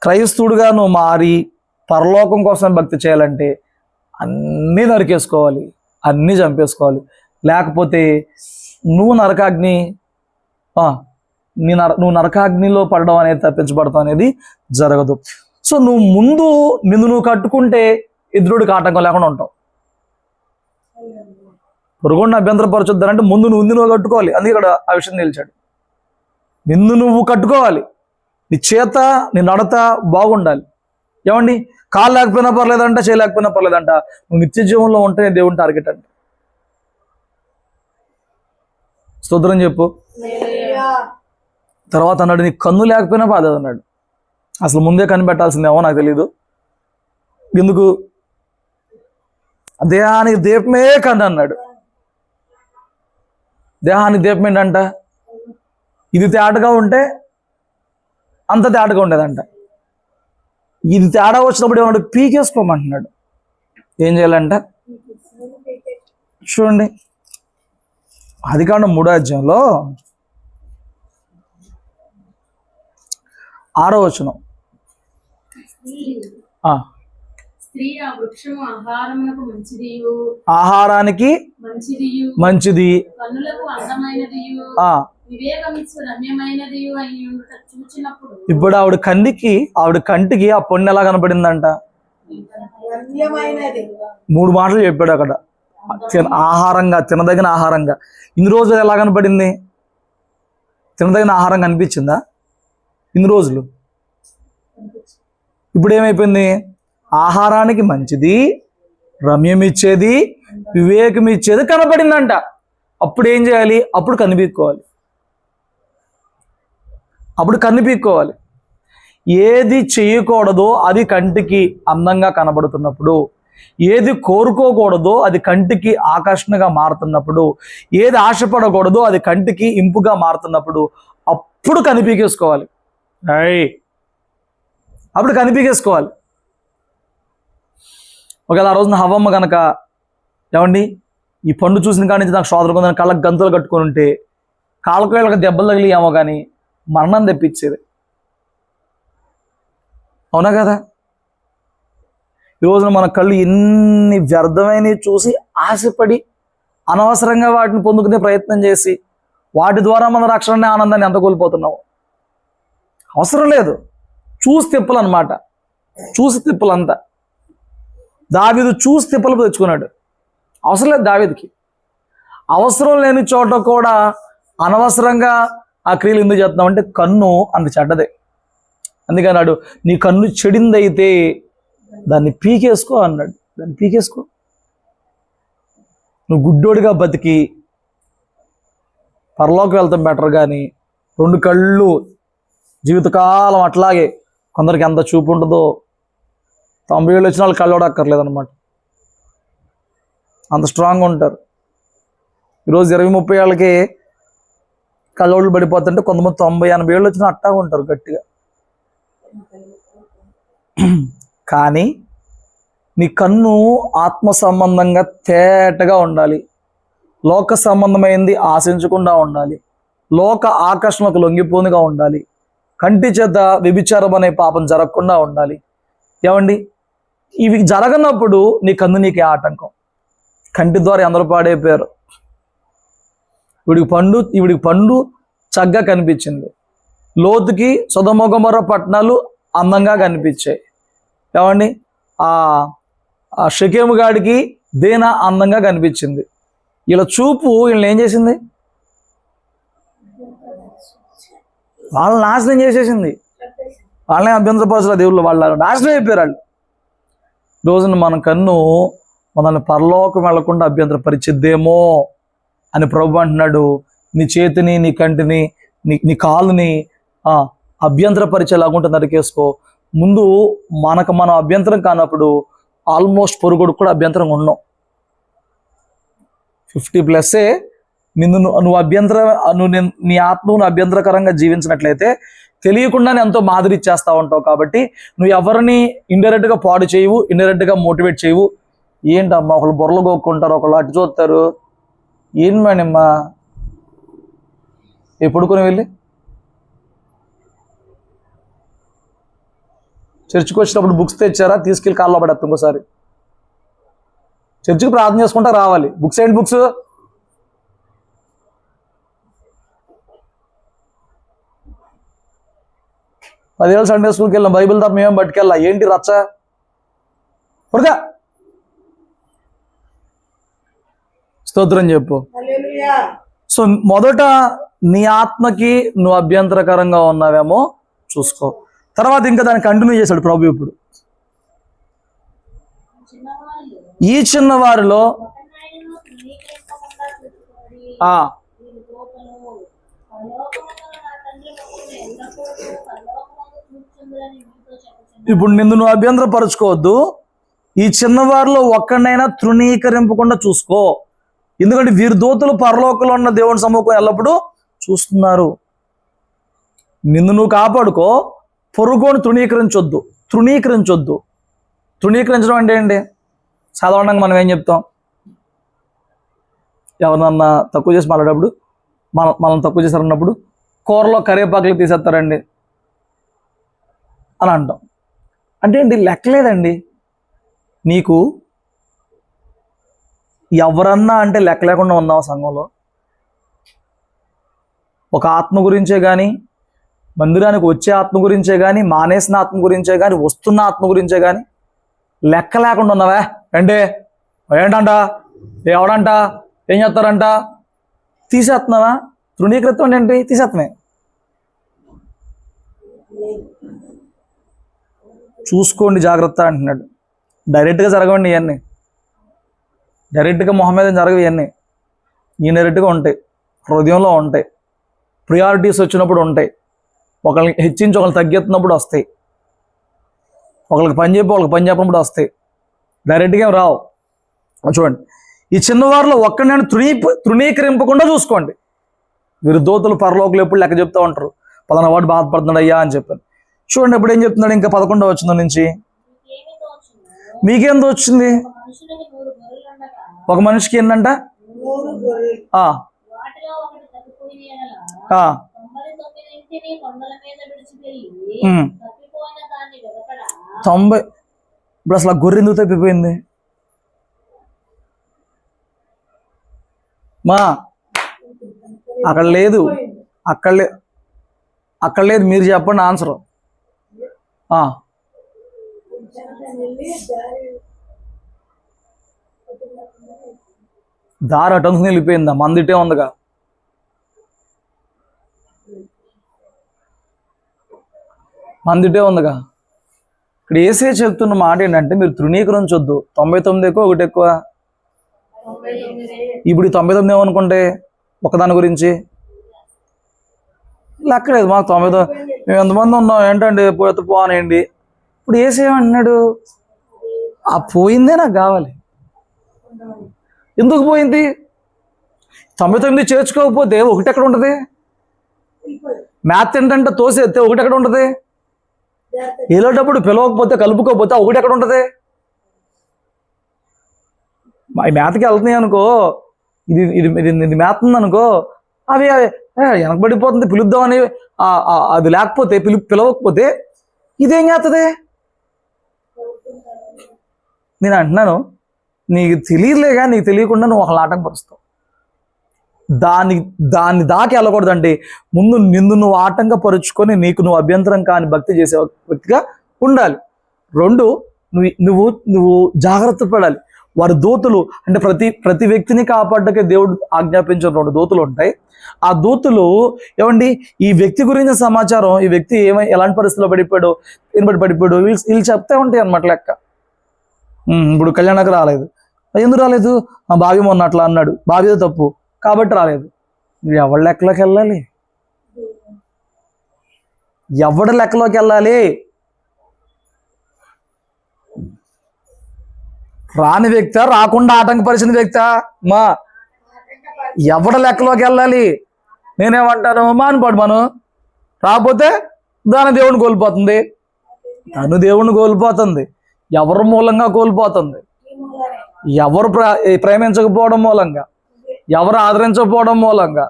క్రైస్తవుడిగా నువ్వు మారి పరలోకం కోసం భక్తి చేయాలంటే అన్నీ నరికేసుకోవాలి, అన్నీ చంపేసుకోవాలి. లేకపోతే నువ్వు నరకాగ్నిలో పడడం అనేది, తప్పించబడతాం అనేది జరగదు. సో నువ్వు కట్టుకుంటే ఎదురుడికి ఆటంకం లేకుండా ఉంటావు. పొరుగుడిని అభ్యంతరపరచొద్దానంటే ముందు నువ్వు కట్టుకోవాలి. అందుకే ఇక్కడ ఆ విషయం నిలిచాడు. నువ్వు కట్టుకోవాలి. నీ చేత, నీ నడత బాగుండాలి. ఏమండి, కాలు లేకపోయినా పర్లేదంట, చేయలేకపోయినా పర్లేదంట, నువ్వు నిత్య జీవంలో ఉంటే దేవుని టార్గెట్ అంట. స్తోత్రం చెప్పు. తర్వాత అన్నాడు, నీ కన్ను లేకపోయినా బాధ అన్నాడు. అసలు ముందే కనిపెట్టాల్సిందేమో నాకు తెలీదు. ఎందుకు? దేహానికి దీపమే కన్ను అన్నాడు. దేహానికి దీపం ఏంటంట? ఇది తేటగా ఉంటే అంత తేటగా ఉండేదంట. ఇది తేడా వచ్చినప్పుడు ఏమన్నాడు? పీకేసుకోమంటున్నాడు. ఏం చేయాలంట? చూడండి, ఆదికాండం 3వ అధ్యాయంలో 6వ వచనం. ఆహారానికి మంచిది, ఇప్పుడు ఆవిడ కంటికి ఆ పొన్ను ఎలా కనపడిందంట? 3 మాటలు చెప్పాడు అక్కడ. ఆహారంగా, తినదగిన ఆహారంగా. ఇన్ని రోజులు ఎలా కనపడింది? తినదగిన ఆహారంగా అనిపించిందా ఇన్ని రోజులు? ఇప్పుడు ఏమైపోయింది? ఆహారానికి మంచిది, రమ్యమిచ్చేది, వివేకమిచ్చేది కనపడిందంట. అప్పుడు ఏం చేయాలి? అప్పుడు కనిపీక్కోవాలి. ఏది చేయకూడదో అది కంటికి అందంగా కనబడుతున్నప్పుడు, ఏది కోరుకోకూడదో అది కంటికి ఆకర్షణగా మారుతున్నప్పుడు, ఏది ఆశపడకూడదో అది కంటికి ఇంపుగా మారుతున్నప్పుడు అప్పుడు కనిపీకేసుకోవాలి. అప్పుడు కనిపీకేసుకోవాలి. ఒకవేళ ఆ రోజున హవ్వమ్మ కనుక, ఏమండి ఈ పండు చూసిన కాడి నుంచి నాకు శోధన కొందని కళ్ళకు గంతులు కట్టుకొని ఉంటే కాళ్ళకు వేళ్ళకి దెబ్బలు తగిలియామో కానీ మరణం తెప్పించేది. అవునా కదా? ఈ రోజున మన కళ్ళు ఎన్ని వ్యర్థమైనవి చూసి ఆశపడి అనవసరంగా వాటిని పొందుకునే ప్రయత్నం చేసి వాటి ద్వారా మన రక్షణ ఆనందాన్ని ఎంత కోల్పోతున్నాము. అవసరం లేదు. చూసి తిప్పలన్నమాట. చూసి తిప్పలంతా. దావీదు చూసి తిప్పలు తెచ్చుకున్నాడు. అవసరం లేదు దావీదుకి. అవసరం లేని చోట కూడా అనవసరంగా ఆ క్రియలు ఎందుకు చేస్తున్నాం అంటే కన్ను అంత చెడ్డదే. అందుకన్నాడు, నీ కన్ను చెడిందైతే దాన్ని పీకేసుకో అన్నాడు. దాన్ని పీకేసుకో. నువ్వు గుడ్డోడిగా బతికి పరలోకి వెళ్తాం బెటర్. కానీ 2 కళ్ళు జీవితకాలం అట్లాగే, కొందరికి ఎంత చూపు ఉంటుందో 90 ఏళ్ళు వచ్చిన వాళ్ళు కళ్ళు అక్కర్లేదు అనమాట. అంత స్ట్రాంగ్గా ఉంటారు. ఈరోజు 20-30 ఏళ్ళకి కళ్ళోళ్ళు పడిపోతుంటే కొంతమంది 90-80 ఏళ్ళు వచ్చిన అట్టా ఉంటారు గట్టిగా. కానీ నీ కన్ను ఆత్మ సంబంధంగా తేటగా ఉండాలి. లోక సంబంధమైంది ఆశించకుండా ఉండాలి. లోక ఆకర్షణకు లొంగిపోనిగా ఉండాలి. కంటి చేత వ్యభిచారం అనే పాపం జరగకుండా ఉండాలి. ఏమండి, ఇవి జరగనప్పుడు నీ కన్ను నీకే ఆటంకం. కంటి ద్వారా అందరూ పాడైపోయారు. ఈవిడికి పండు చక్కగా కనిపించింది. లోతుకి సొదొమ గొమొర్రా పట్టణాలు అందంగా కనిపించాయి. ఏమండి, ఆ షెకెము గాడికి దేనా అందంగా కనిపించింది. ఇలా చూపు వీళ్ళని ఏం చేసింది? వాళ్ళని నాశనం చేసేసింది. వాళ్ళని అభ్యంతరపరచాల దేవుళ్ళు, వాళ్ళ నాశనం అయిపోయారు వాళ్ళు. రోజున మన కన్ను మనల్ని పరలోకం వెళ్లకుండా అభ్యంతరపరిచిద్దేమో అని ప్రభు అంటున్నాడు. నీ చేతిని, నీ కంటిని, నీ కాలుని అభ్యంతరపరిచేలాగుంటే నరికేసుకో. ముందు మనం అభ్యంతరం కానప్పుడు ఆల్మోస్ట్ పొరుగుడు కూడా అభ్యంతరంగా ఉన్నాం. 50+ నువ్వు నీ ఆత్మను అభ్యంతరకరంగా జీవించినట్లయితే తెలియకుండానే ఎంతో మాదిరి ఇచ్చేస్తూ ఉంటావు. కాబట్టి నువ్వు ఎవరిని ఇండైరెక్ట్గా పాడు చేయవు, ఇండైరెక్ట్గా మోటివేట్ చేయవు. ఏంటమ్మా ఒకళ్ళు బొర్రలు గోక్కుంటారు, ఒకళ్ళు అటు చూస్తారు. ఏం మేడమ్మా ఎప్పుడుకొని వెళ్ళి చర్చికి వచ్చినప్పుడు బుక్స్ తెచ్చారా? తీసుకెళ్ళి కాల్లో పడేస్తాం. ఇంకోసారి చర్చికి ప్రార్థన చేసుకుంటా రావాలి. బుక్స్ ఏంటి? బుక్స్ 10 ఏళ్ళు సండే స్కూల్కి వెళ్ళాం, బైబిల్ తప్ప మేమేం పట్టుకెళ్ళా. ఏంటి రచ్చ? పడదా స్తోత్రం చెప్పు. సో మొదట నీ ఆత్మకి నువ్వు అభ్యంతరకరంగా ఉన్నావేమో చూసుకో. తర్వాత ఇంకా దాన్ని కంటిన్యూ చేశాడు ప్రభు. ఇప్పుడు ఈ చిన్నవారిలో ఇప్పుడు నిన్ను నువ్వు అభ్యంతరపరచుకోవద్దు. ఈ చిన్నవారిలో ఒక్కడైనా తృణీకరింపకుండా చూసుకో. ఎందుకంటే వీరి దూతలు పరలోకంలో ఉన్న దేవుని సముఖం ఎల్లప్పుడూ చూస్తున్నారు. నిన్ను నువ్వు కాపాడుకో. పొరుగుని తృణీకరించొద్దు. తృణీకరించడం అంటే ఏంటి? సాధారణంగా మనం ఏం చెప్తాం? ఎవరినన్నా తక్కువ చేసి మాట్లాడేటప్పుడు, మనం తక్కువ చేశారన్నప్పుడు కూరలో కరివేపాకులు తీసేస్తారండి అని అంటాం. అంటే ఏంటి? లెక్కలేదండి. నీకు ఎవరన్నా అంటే లెక్క లేకుండా ఉన్నావు సంఘంలో. ఒక ఆత్మ గురించే కానీ, మందిరానికి వచ్చే ఆత్మ గురించే కానీ, మానేసిన ఆత్మ గురించే కానీ, వస్తున్న ఆత్మ గురించే కానీ లెక్క లేకుండా ఉన్నావా? అంటే ఏంటంట, ఎవడంట, ఏం చేస్తారంట, తీసేస్తున్నావా? తృణీకృతం ఏంటి? తీసేస్తున్నాయి. చూసుకోండి, జాగ్రత్త అంటున్నాడు. డైరెక్ట్గా జరగవండి ఇవన్నీ. డైరెక్ట్గా మొహం మీద జరగవు ఇవన్నీ. ఇండైరెక్ట్గా ఉంటాయి, హృదయంలో ఉంటాయి. ప్రియారిటీస్ వచ్చినప్పుడు ఉంటాయి. ఒకళ్ళకి హెచ్చించి ఒకళ్ళు తగ్గెత్తినప్పుడు వస్తాయి. ఒకళ్ళకి పని చెప్పి వాళ్ళకి పని చెప్పినప్పుడు వస్తాయి. డైరెక్ట్గా ఏం రావు. చూడండి, ఈ చిన్నవారిలో ఒక్కడిని తృణీకరింపకుండా చూసుకోండి. వీరు దూతలు పరలోకులు ఎప్పుడు లెక్క చెప్తూ ఉంటారు. 10వ వాడు బాధపడుతున్నాడు అయ్యా అని చెప్పాను. చూడండి ఇప్పుడు ఏం చెప్తున్నాడు ఇంకా 11వ వచనం నుంచి. మీకేం తోచింది? ఒక మనిషికి ఏంటంట? ఇప్పుడు అసలు ఆ గొర్రె ఎందుకు తప్పిపోయింది? అక్కడ లేదు, అక్కడ లేదు. మీరు చెప్పండి ఆన్సర్. దారి అటందుకు వెళ్ళిపోయిందా? మందిటే ఉందిగా. ఇక్కడ ఏసే చెప్తున్న మాట ఏంటంటే మీరు తృణీకరించొద్దు. 99 ఎక్కువ, 1 ఎక్కువ. ఇప్పుడు 99 ఏమనుకుంటే ఒకదాని గురించి లెక్కలేదు. మాకు 99 మేము ఎంతమంది ఉన్నాం ఏంటండి, పోనేయండి. ఇప్పుడు ఏసేమంటున్నాడు, ఆ పోయిందే నాకు కావాలి. ఎందుకు పోయింది? 99 చేర్చుకోకపోతే 1 ఎక్కడ ఉంటుంది? మ్యాథ్ ఏంటంటే తోసేస్తే ఒకటి ఎక్కడ ఉంటుంది? వెళ్ళేటప్పుడు పిలవకపోతే కలుపుకోకపోతే ఒకటి ఎక్కడ ఉంటుంది? ఈ మ్యాథ్కి వెళ్తున్నాయి అనుకో, ఇది ఇది ఇది మ్యాథ్ ఉంది అనుకో, అవి వెనకబడిపోతుంది, పిలుద్దామని అది లేకపోతే పిలవకపోతే ఇదేం చేస్తుంది? నేను అంటున్నాను, నీకు తెలియలేగా, నీకు తెలియకుండా నువ్వు ఒకళ్ళ ఆటంకపరుస్తావు. దాన్ని దాకా వెళ్ళకూడదంటే ముందు నిన్ను నువ్వు ఆటంకపరుచుకొని నీకు నువ్వు అభ్యంతరం కాని భక్తి చేసే వ్యక్తిగా ఉండాలి. 2, నువ్వు నువ్వు జాగ్రత్త పడాలి. వారి దూతలు అంటే ప్రతి వ్యక్తిని కాపాడకే దేవుడు ఆజ్ఞాపించిన 2 దూతలు ఉంటాయి. ఆ దూతలు ఏమండి, ఈ వ్యక్తి గురించి సమాచారం, ఈ వ్యక్తి ఎలాంటి పరిస్థితిలో పడిపోయాడు, పడిపోయాడు, వీళ్ళు చెప్తే ఉంటాయి అన్నమాట లెక్క. ఇప్పుడు కళ్యాణకు రాలేదు, ఎందుకు రాలేదు? బావి మొన్న అట్లా అన్నాడు, బావిదో తప్పు కాబట్టి రాలేదు. ఎవరి లెక్కలోకి వెళ్ళాలి? ఎవడి లెక్కలోకి వెళ్ళాలి? రాని వ్యక్తి, రాకుండా ఆటంకపరిచిన వ్యక్తి, మా ఎవడ లెక్కలోకి వెళ్ళాలి? నేనేమంటాను, మానుపాడు మనం రాకపోతే దాని దేవుడిని కోల్పోతుంది, తను దేవుడిని కోల్పోతుంది. ఎవరి మూలంగా కోల్పోతుంది? ఎవరు ప్రేమించకపోవడం మూలంగా, ఎవరు ఆదరించకపోవడం మూలంగా,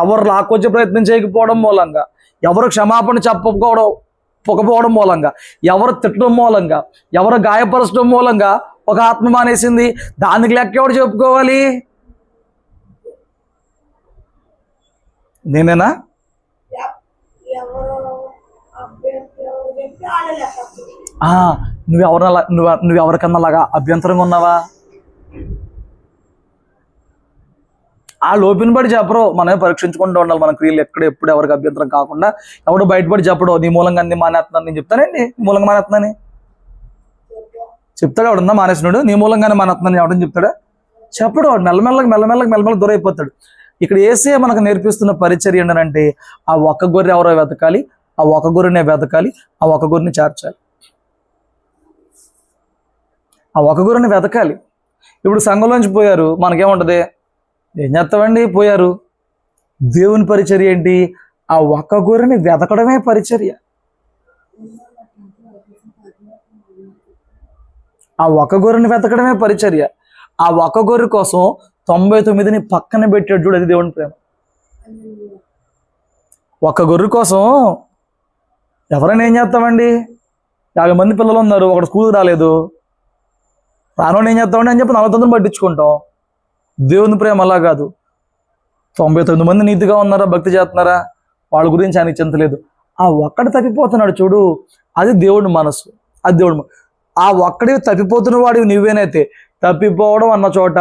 ఎవరు లాక్కొచ్చే ప్రయత్నం చేయకపోవడం మూలంగా, ఎవరు క్షమాపణ చెప్పకపోవడం మూలంగా, ఎవరు తిట్టడం మూలంగా, ఎవరు గాయపరచడం మూలంగా ఒక ఆత్మ మానేసింది. దానికి లెక్క ఎవడు చెప్పుకోవాలి? నేనేనా? నువ్వెవరికన్నా అభ్యంతరంగా ఉన్నావా? ఆ లోపిని బట్టి చెప్పరు, మనమే పరీక్షించుకుంటూ ఉండాలి మన క్రియలు ఎప్పుడు ఎవరికి అభ్యంతరం కాకుండా. ఎవడు బయటపడి చెప్పడు, నీ మూలంగా అన్ని మానేస్తున్నాను. నేను చెప్తానండి నీ మూలంగా మానేస్తున్నాను చెప్తాడు. ఎవడన్నా మానేసినాడు నీ మూలంగానే మానేస్తున్నాను ఎవడని చెప్తాడా? చెప్పడు. వాడు మెల్లమెల్లగా దూరం అయిపోతాడు. ఇక్కడ యేసయ్య మనకు నేర్పిస్తున్న పరిచర్య ఏంటంటే, ఆ ఒక్క గొర్రె ఎవరో వెతకాలి, ఆ ఒక్క గొర్రెనే వెతకాలి, ఆ ఒక్క గొర్రెని చేర్చాలి, ఆ ఒక్క గొర్రెని వెతకాలి. ఇప్పుడు సంఘంలోంచి పోయారు, మనకేముంటది? ఏం చేస్తామండి, పోయారు. దేవుని పరిచర్య ఏంటి? ఆ ఒక్క గొర్రెని వెతకడమే పరిచర్య. ఆ ఒక్క గొర్రెని వెతకడమే పరిచర్య. ఆ ఒక్క గొర్రె కోసం 99ని పక్కన పెట్టాడు చూడు, అది దేవుని ప్రేమ. ఒక్క గొర్రె కోసం ఎవరైనా ఏం చేస్తామండి? 50 మంది పిల్లలు ఉన్నారు, ఒకడు స్కూల్కి రాలేదు, రానోని ఏం చేస్తామండి అని చెప్పి 49 పట్టించుకుంటాం. దేవుని ప్రేమ అలా కాదు. 99 మంది నీతిగా ఉన్నారా, భక్తి చేస్తున్నారా, వాళ్ళ గురించి ఆయనకి చింతలేదు. ఆ ఒక్కడు తప్పిపోతున్నాడు చూడు, అది దేవుడి మనసు, అది దేవుడు. ఆ ఒక్కడి తప్పిపోతున్న వాడు నువ్వేనైతే, తప్పిపోవడం అన్న చోట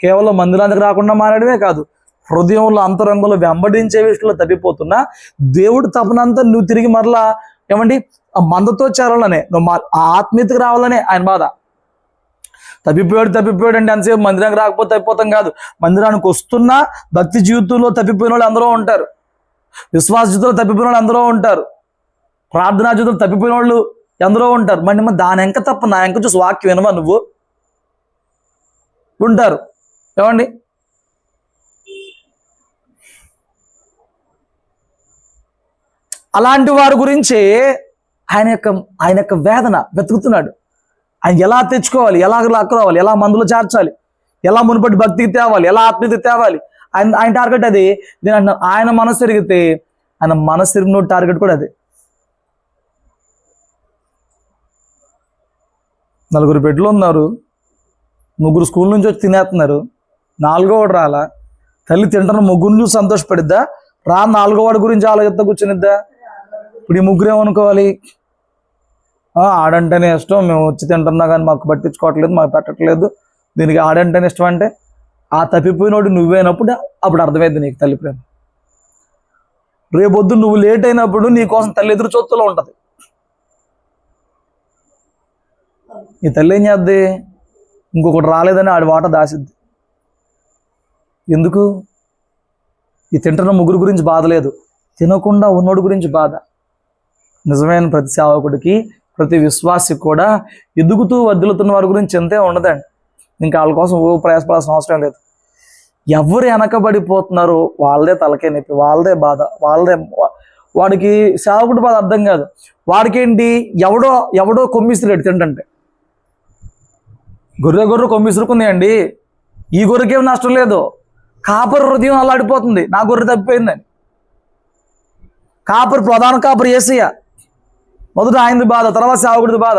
కేవలం మందిరానికి రాకుండా మారడమే కాదు, హృదయంలో అంతరంగంలో వెంబడించే విషయంలో తప్పిపోతున్నా దేవుడు తపనంతా నువ్వు తిరిగి మరలా ఏమండి ఆ మందతో చేరాలనే, నువ్వు ఆ ఆత్మీయతకు రావాలనే ఆయన బాధ. తప్పిపోయాడు అంటే అంతసేపు మందిరానికి రాకపోతే తప్పిపోతాం కాదు. మందిరానికి వస్తున్నా భక్తి జీవితంలో తప్పిపోయిన వాళ్ళు అందరూ ఉంటారు, విశ్వాస జీవితంలో తప్పిపోయిన వాళ్ళు అందరూ ఉంటారు, ప్రార్థనా జీవితంలో తప్పిపోయిన వాళ్ళు ఎందరో ఉంటారు. మరి దాని ఎంక తప్ప నా ఎంక చూసి వాక్యం వినవా నువ్వు? ఉంటారు. ఏమండి, అలాంటి వారి గురించి ఆయన యొక్క వేదన వెతుకుతున్నాడు. ఆయన ఎలా తెచ్చుకోవాలి, ఎలా లాక్కురావాలి, ఎలా మందులు చేర్చాలి, ఎలా మునుపటి భక్తికి తేవాలి, ఎలా ఆత్మీయతకి తేవాలి, ఆయన టార్గెట్ అది. నేను అంటున్నాను, ఆయన మనసు తిరిగితే ఆయన మనసు తిరిగిన టార్గెట్ కూడా అదే. 4 బిడ్డలు ఉన్నారు, 3 స్కూల్ నుంచి వచ్చి తినేస్తున్నారు, 4వ వాడు రాలా. తల్లి తింటున్న ముగ్గురు చూసి సంతోషపడిద్దా? 4వ వాడి గురించి ఆలోచిస్తా కూర్చునిద్దా? ఇప్పుడు ఈ ముగ్గురు ఏమనుకోవాలి? ఆడంటేనే ఇష్టం, మేము వచ్చి తింటున్నా కానీ మాకు పట్టించుకోవట్లేదు, మాకు పెట్టట్లేదు, దీనికి ఆడంటేనే ఇష్టం అంటే ఆ తప్పిపోయినోడు నువ్వైనప్పుడు అప్పుడు అర్థమైంది నీకు తల్లి ప్రేమ. రేపొద్దు నువ్వు లేట్ అయినప్పుడు నీ కోసం తల్లి ఎదురు చూస్తూలో ఉంటుంది. ఈ తల్లి ఏం చేద్ది? ఇంకొకటి రాలేదని ఆడి వాట దాసిద్ది. ఎందుకు? ఈ తింటున్న ముగ్గురు గురించి బాధ లేదు, తినకుండా ఉన్నోడు గురించి బాధ. నిజమైన ప్రతి సేవకుడికి, ప్రతి విశ్వాసికి కూడా ఎదుగుతూ వర్ధిల్లుతున్న వారి గురించి ఎంతే ఉండదండి. ఇంకా వాళ్ళ కోసం ప్రయాసపడాల్సిన అవసరం లేదు. ఎవరు వెనకబడిపోతున్నారు వాళ్ళదే తలకే నొప్పి, వాళ్ళదే బాధ, వాడికి సేవకుడి బాధ అర్థం కాదు. వాడికేంటి, ఎవడో కొమ్మిస్తున్నాడు తింటంటే. గొర్రె కొమ్మిసురుకుంది, ఈ గొర్రెకేం నష్టం లేదు. కాపరి హృదయం అల్లాడిపోతుంది, నా గొర్రె తప్పిపోయిందని. ప్రధాన కాపరి యేసయ్య. మొదట ఆయనది బాధ, తర్వాత సేవకుడిది బాధ.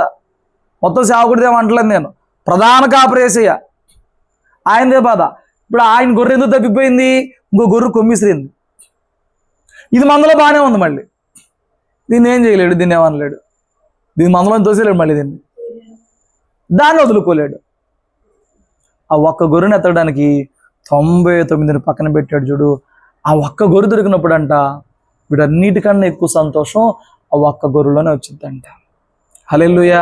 మొత్తం సేవకుడిదే అంటలేదు నేను. ప్రధాన కాపరి యేసయ్య, ఆయనదే బాధ. ఇప్పుడు ఆయన గొర్రె ఎందుకు తప్పిపోయింది? ఇంకో గొర్రె కొమ్మిసిరింది. ఇది మందలో బాగానే ఉంది, మళ్ళీ దీన్ని ఏం చేయలేడు, దీన్ని ఏమనలేడు, దీన్ని మందలో తోసేలేడు, మళ్ళీ దాన్ని వదులుకోలేడు. ఆ ఒక్క గొర్రెని ఎత్తడానికి 99 పక్కన పెట్టాడు చూడు. ఆ ఒక్క గొర్రె దొరికినప్పుడు అంట వీడన్నిటికన్నా ఎక్కువ సంతోషం ఆ ఒక్క గొర్రెలోనే వచ్చిందంట. హల్లెలూయా,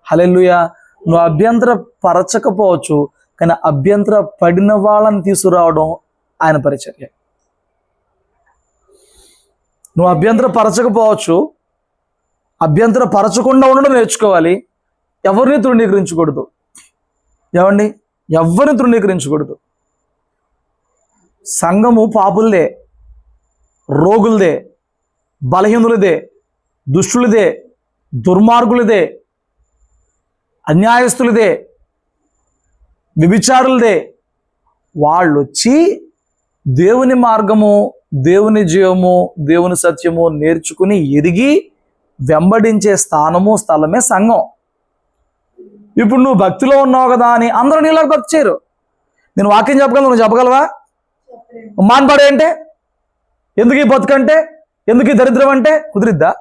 హల్లెలూయా. నువ్వు అభ్యంతర పరచకపోవచ్చు, కానీ అభ్యంతర పడిన వాళ్ళని తీసుకురావడం ఆయన పరిచర్య. నువ్వు అభ్యంతర పరచకపోవచ్చు, అభ్యంతర పరచకుండా ఉండడం నేర్చుకోవాలి. ఎవరిని తృణీకరించకూడదు. ఎవరిని తృణీకరించకూడదు. సంఘము పాపులదే, రోగులదే, బలహీనులదే, దుష్టులదే, దుర్మార్గులదే, అన్యాయస్తులదే, వ్యభిచారులదే. వాళ్ళు వచ్చి దేవుని మార్గము, దేవుని జీవము, దేవుని సత్యము నేర్చుకుని ఎదిగి వెంబడించే స్థలమే సంఘం. ఇప్పుడు నువ్వు భక్తిలో ఉన్నావు కదా అని అందరూ నీలాగా భక్తి చేయరు. నేను వాక్యం చెప్పగలను, నువ్వు చెప్పగలవా? మానపడే అంటే ఎందుకు ఈ బతుకంటే, ఎందుకు ఈ దరిద్రం అంటే కుదిరిద్దా?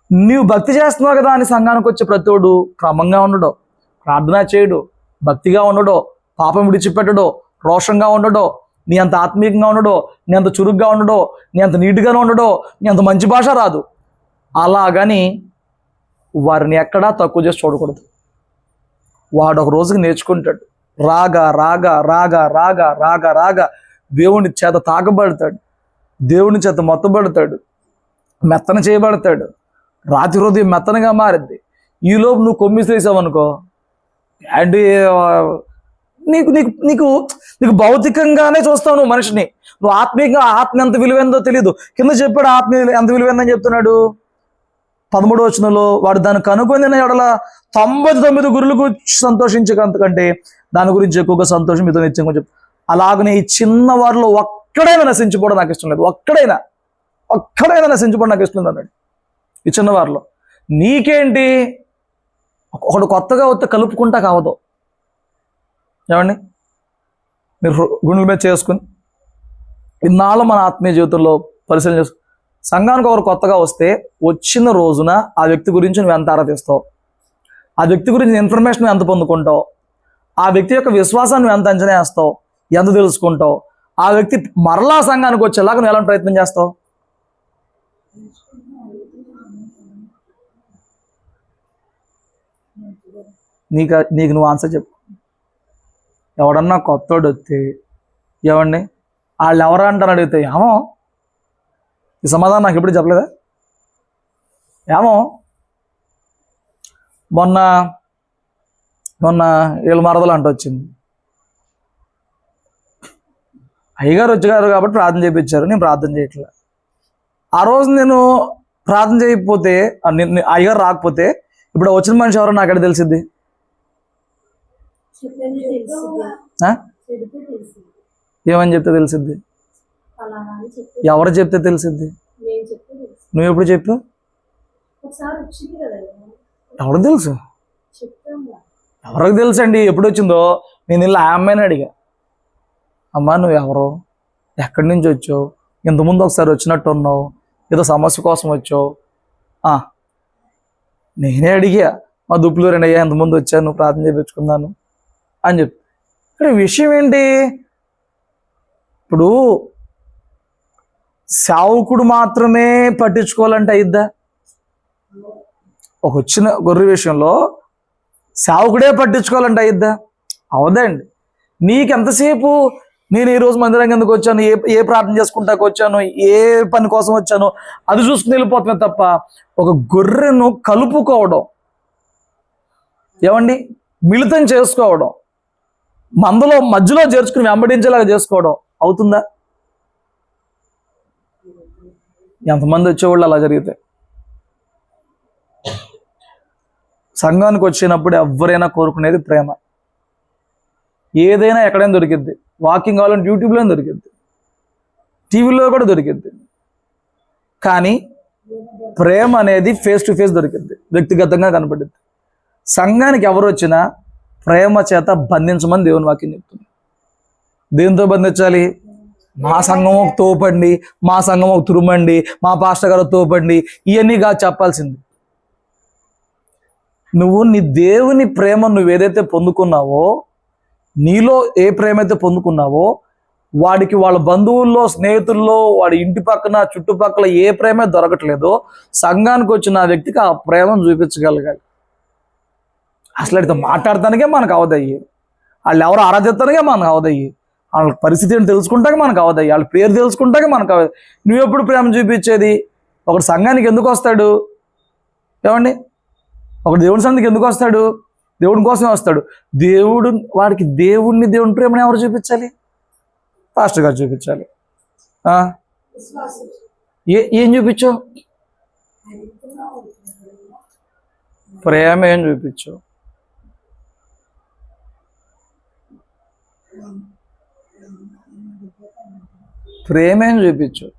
నీవు భక్తి చేస్తున్నావు కదా అని సంఘానికి వచ్చే ప్రతివాడు క్రమంగా ఉండడో, ప్రార్థన చేయడు, భక్తిగా ఉండడో, పాపం విడిచిపెట్టడో, రోషంగా ఉండడో, నీ అంత ఆత్మీయంగా ఉండడో, నీ అంత చురుగ్గా ఉండడో, నీ అంత నీట్గానే ఉండడో, నీ అంత మంచి భాష రాదు. అలాగని వారిని ఎక్కడా తక్కువ చేసి చూడకూడదు. వాడు ఒక రోజుకి నేర్చుకుంటాడు. రాగా రాగా రాగా రాగా రాగా రాగా దేవుని చేత తాకబడతాడు, దేవుని చేత మొత్తబడతాడు, మెత్తన చేయబడతాడు. రాతి హృదయం మెత్తనగా మారిద్ది. ఈలోపు నువ్వు కొమ్మిసేసావనుకో, అండ్ నీకు నీకు నీకు నీకు భౌతికంగానే చూస్తావు నువ్వు మనిషిని. నువ్వు ఆత్మీయంగా ఆత్మ ఎంత విలువైందో తెలియదు. కింద చెప్పాడు ఆత్మ ఎంత విలువైందని చెప్తున్నాడు. 13వ వచనంలో వాడు దాన్ని కనుగొనిన ఎడల 99 గొర్రెలకు సంతోషించకంటే దాని గురించి ఎక్కువగా సంతోషం మీతో నిత్యంగా చెప్పు. అలాగనే ఈ చిన్న వారిలో ఒక్కడైనా నశించిపోవడం నాకు ఇష్టం లేదు. ఒక్కడైనా నశించిపోవడం నాకు ఇష్టం లేదు అన్నాడు. ఈ చిన్నవారిలో నీకేంటి, ఒకడు కొత్తగా వస్తే కలుపుకుంటా కావదు. మీరు గుండెల మీద చేసుకుని ఇన్నాళ్ళు మన ఆత్మీయ జీవితంలో పరిశీలన చేసుకుని, సంఘానికి ఒకరు కొత్తగా వస్తే వచ్చిన రోజున ఆ వ్యక్తి గురించి నువ్వు ఎంత ఆరాధిస్తావు, ఆ వ్యక్తి గురించి ఇన్ఫర్మేషన్ నువ్వు ఎంత పొందుకుంటావు, ఆ వ్యక్తి యొక్క విశ్వాసాన్ని నువ్వు ఎంత అంచనా వేస్తావు, ఎంత తెలుసుకుంటావు, ఆ వ్యక్తి మరలా సంఘానికి వచ్చేలాగా నువ్వు ఎలాంటి ప్రయత్నం చేస్తావు? నీకు నువ్వు ఆన్సర్ చెప్పు. ఎవడన్నా కొత్తోడు వస్తే వాళ్ళు ఎవరా అంటారు అడిగితే ఏమో, ఈ సమాధానం నాకు ఎప్పుడు చెప్పలేదా? ఏమో మొన్న వీళ్ళ మరదలు అంట వచ్చింది. అయ్యగారు వచ్చారు కాబట్టి ప్రార్థన చేయించారు, నేను ప్రార్థన చేయట్లే. ఆ రోజు నేను ప్రార్థన చేయకపోతే, అయ్యగారు రాకపోతే ఇప్పుడు వచ్చిన మనిషి ఎవరో నాకు ఎక్కడ తెలిసిద్ది? ఏమని చెప్తే తెలిసిద్ది? ఎవరు చెప్తే తెలిసిద్ది? నువ్వు ఎప్పుడు చెప్పు? ఎవరికి తెలుసు? ఎవరికి తెలుసు అండి? ఎప్పుడు వచ్చిందో నేను ఇలా ఆ అమ్మాయిని అడిగా, అమ్మా నువ్వు ఎవరు, ఎక్కడి నుంచి వచ్చావు, ఇంతకుముందు ఒకసారి వచ్చినట్టు ఉన్నావు, ఏదో సమస్య కోసం వచ్చావు. నేనే అడిగా, మా దుప్పులు రెండు అయ్యా ఇంతకుముందు వచ్చాను, ప్రార్థన చేయించుకున్నాను అని చెప్పి. ఇక్కడ విషయం ఏంటి? ఇప్పుడు సేవకుడు మాత్రమే పట్టించుకోవాలంటే అయిద్దా? ఒక వచ్చిన గొర్రె విషయంలో సేవకుడే పట్టించుకోవాలంటే అయిద్దా? అవదండి. నీకెంతసేపు నేను ఈ రోజు మందిరం కిందకు వచ్చాను, ఏ ప్రార్థన చేసుకుంటాకు వచ్చాను, ఏ పని కోసం వచ్చాను అది చూసుకుని వెళ్ళిపోతున్నా తప్ప ఒక గొర్రెను కలుపుకోవడం, మిళితం చేసుకోవడం, మందలో మధ్యలో చేర్చుకుని వెంబడించేలాగా చేసుకోవడం అవుతుందా? ఎంతమంది వచ్చేవాళ్ళు అలా జరిగితే? సంఘానికి వచ్చినప్పుడు ఎవరైనా కోరుకునేది ప్రేమ. ఏదైనా ఎక్కడైనా దొరికిద్ది. వాకింగ్ కావాలంటే యూట్యూబ్లో దొరికిద్ది, టీవీలో కూడా దొరికిద్ది. కానీ ప్రేమ అనేది ఫేస్ టు ఫేస్ దొరికిద్ది, వ్యక్తిగతంగా కనపడుద్ది. సంఘానికి ఎవరు వచ్చినా ప్రేమ చేత బంధించమని దేవుని వాక్యం చెప్తుంది. దేంతో బంధించాలి? మా సంఘం ఒక తోపండి, మా సంఘం ఒక తురుమండి, మా పాస్టర్ గారు తోపండి, ఇవన్నీ కాదు చెప్పాల్సింది. నువ్వు నీ దేవుని ప్రేమ నువ్వు ఏదైతే పొందుకున్నావో, నీలో ఏ ప్రేమ అయితే పొందుకున్నావో, వాడికి వాళ్ళ బంధువుల్లో, స్నేహితుల్లో, వాడి ఇంటి పక్కన చుట్టుపక్కల ఏ ప్రేమ దొరకట్లేదో సంఘానికి వచ్చిన ఆ వ్యక్తికి ఆ ప్రేమను చూపించగలగాలి. అసలు అడితే మాట్లాడటానికే మనకు అవదయ్యి, వాళ్ళు ఎవరు ఆరాధిస్తానికే మనకు అవదయ్యి, వాళ్ళ పరిస్థితిని తెలుసుకుంటాకే మనకు అవదయ్యి, వాళ్ళ పేరు తెలుసుకుంటాకే మనకు అవదు. నువ్వు ఎప్పుడు ప్రేమ చూపించేది? ఒకడు సంఘానికి ఎందుకు వస్తాడు? ఏమండి, ఒకడు దేవుని సన్నిధికి ఎందుకు వస్తాడు? దేవుడి కోసమే వస్తాడు. వాడికి దేవుని ప్రేమను ఎవరు చూపించాలి? పాస్టర్ గారు చూపించాలి. ఏం చూపించావు? ప్రేమ ఏం చూపించావు? ప్రేమ ఏం చూపించావు?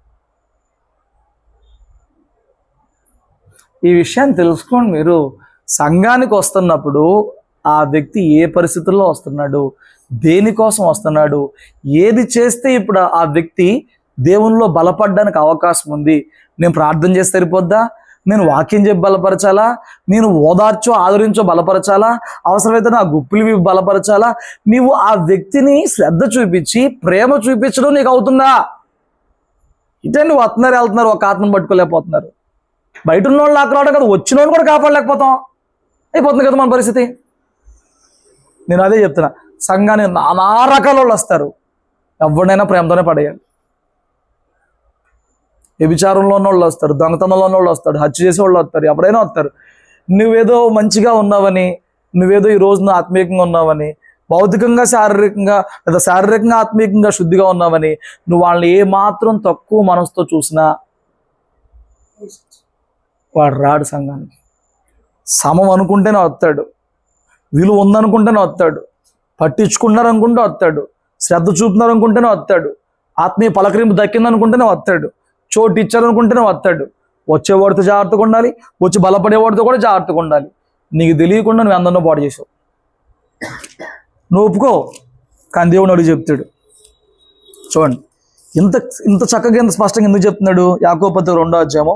ఈ విషయాన్ని తెలుసుకోండి. మీరు సంఘానికి వస్తున్నప్పుడు ఆ వ్యక్తి ఏ పరిస్థితుల్లో వస్తున్నాడు, దేనికోసం వస్తున్నాడు, ఏది చేస్తే ఇప్పుడు ఆ వ్యక్తి దేవునిలో బలపడడానికి అవకాశం ఉంది. నేను ప్రార్థన చేస్తే సరిపోద్దా? నేను వాక్యం చెప్పి బలపరచాలా? నేను ఓదార్చో ఆదరించో బలపరచాలా? అవసరమైతే నా గుప్పులు బలపరచాలా? నీవు ఆ వ్యక్తిని శ్రద్ధ చూపించి ప్రేమ చూపించడం నీకు అవుతుందా? ఇటే నువ్వు వెళ్తున్నారు, ఒక ఆత్మను పట్టుకోలేకపోతున్నారు. బయట ఉన్న వాళ్ళు నాకు రావడం కదా, వచ్చిన వాళ్ళు కూడా కాపాడలేకపోతాం. అయిపోతుంది కదా మన పరిస్థితి. నేను అదే చెప్తున్నా, సంఘానికి నానా రకాల వాళ్ళు వస్తారు. ఎవరినైనా ప్రేమతోనే పడేయాలి. వ్యభిచారంలో ఉన్న వాళ్ళు వస్తారు, దొంగతనంలో ఉన్న వాళ్ళు వస్తారు, హత్య చేసే వాళ్ళు వస్తారు, ఎవరైనా వస్తారు. నువ్వేదో మంచిగా ఉన్నావని, నువ్వేదో ఈ రోజున ఆత్మీయంగా ఉన్నావని, భౌతికంగా శారీరకంగా ఆత్మీయంగా శుద్ధిగా ఉన్నావని నువ్వు వాళ్ళని ఏ మాత్రం తక్కువ మనసుతో చూసినా వాడు రాడు సంఘానికి. సమం అనుకుంటేనే వస్తాడు, విలువ ఉందనుకుంటేనే వస్తాడు, పట్టించుకున్నారనుకుంటే వస్తాడు, శ్రద్ధ చూపుతున్నారనుకుంటేనే వస్తాడు, ఆత్మీయ పలకరింపు దక్కిందనుకుంటేనే వస్తాడు, చోటు ఇచ్చారనుకుంటేనే వస్తాడు. వచ్చేవాడితో జాగ్రత్తగా ఉండాలి, వచ్చి బలపడేవాడితో కూడా జాగ్రత్తగా ఉండాలి. నీకు తెలియకుండా నువ్వు అందరినో పాడు చేసావు. నువ్వు ఒప్పుకో, కానీ దేవుడు అడిగి చెప్తాడు. చూడండి, ఇంత చక్కగా ఇంత స్పష్టంగా ఎందుకు చెప్తున్నాడు? యాకోబు పత్రిక 2వ అధ్యాయము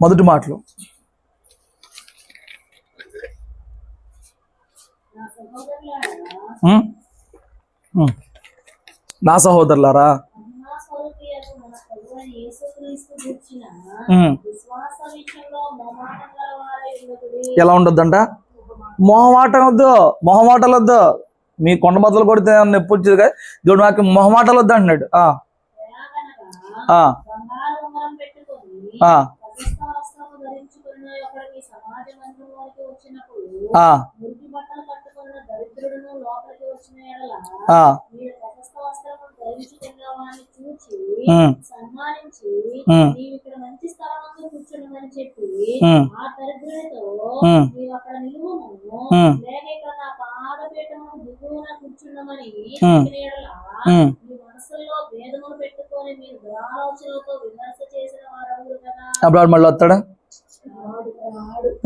మొదటి మాటలు. నా సహోదరులారా, ఎలా ఉండొద్దంట? మొహమాటం వద్దు, మొహమాటాలు వద్దు. మీ కొండ బద్దలు కొడితే నొప్పి వచ్చేది కానీ దేవుడు నాకు మొహమాటాలు వద్దు అంటున్నాడు. అప్పుడు మళ్ళీ వస్తాడా?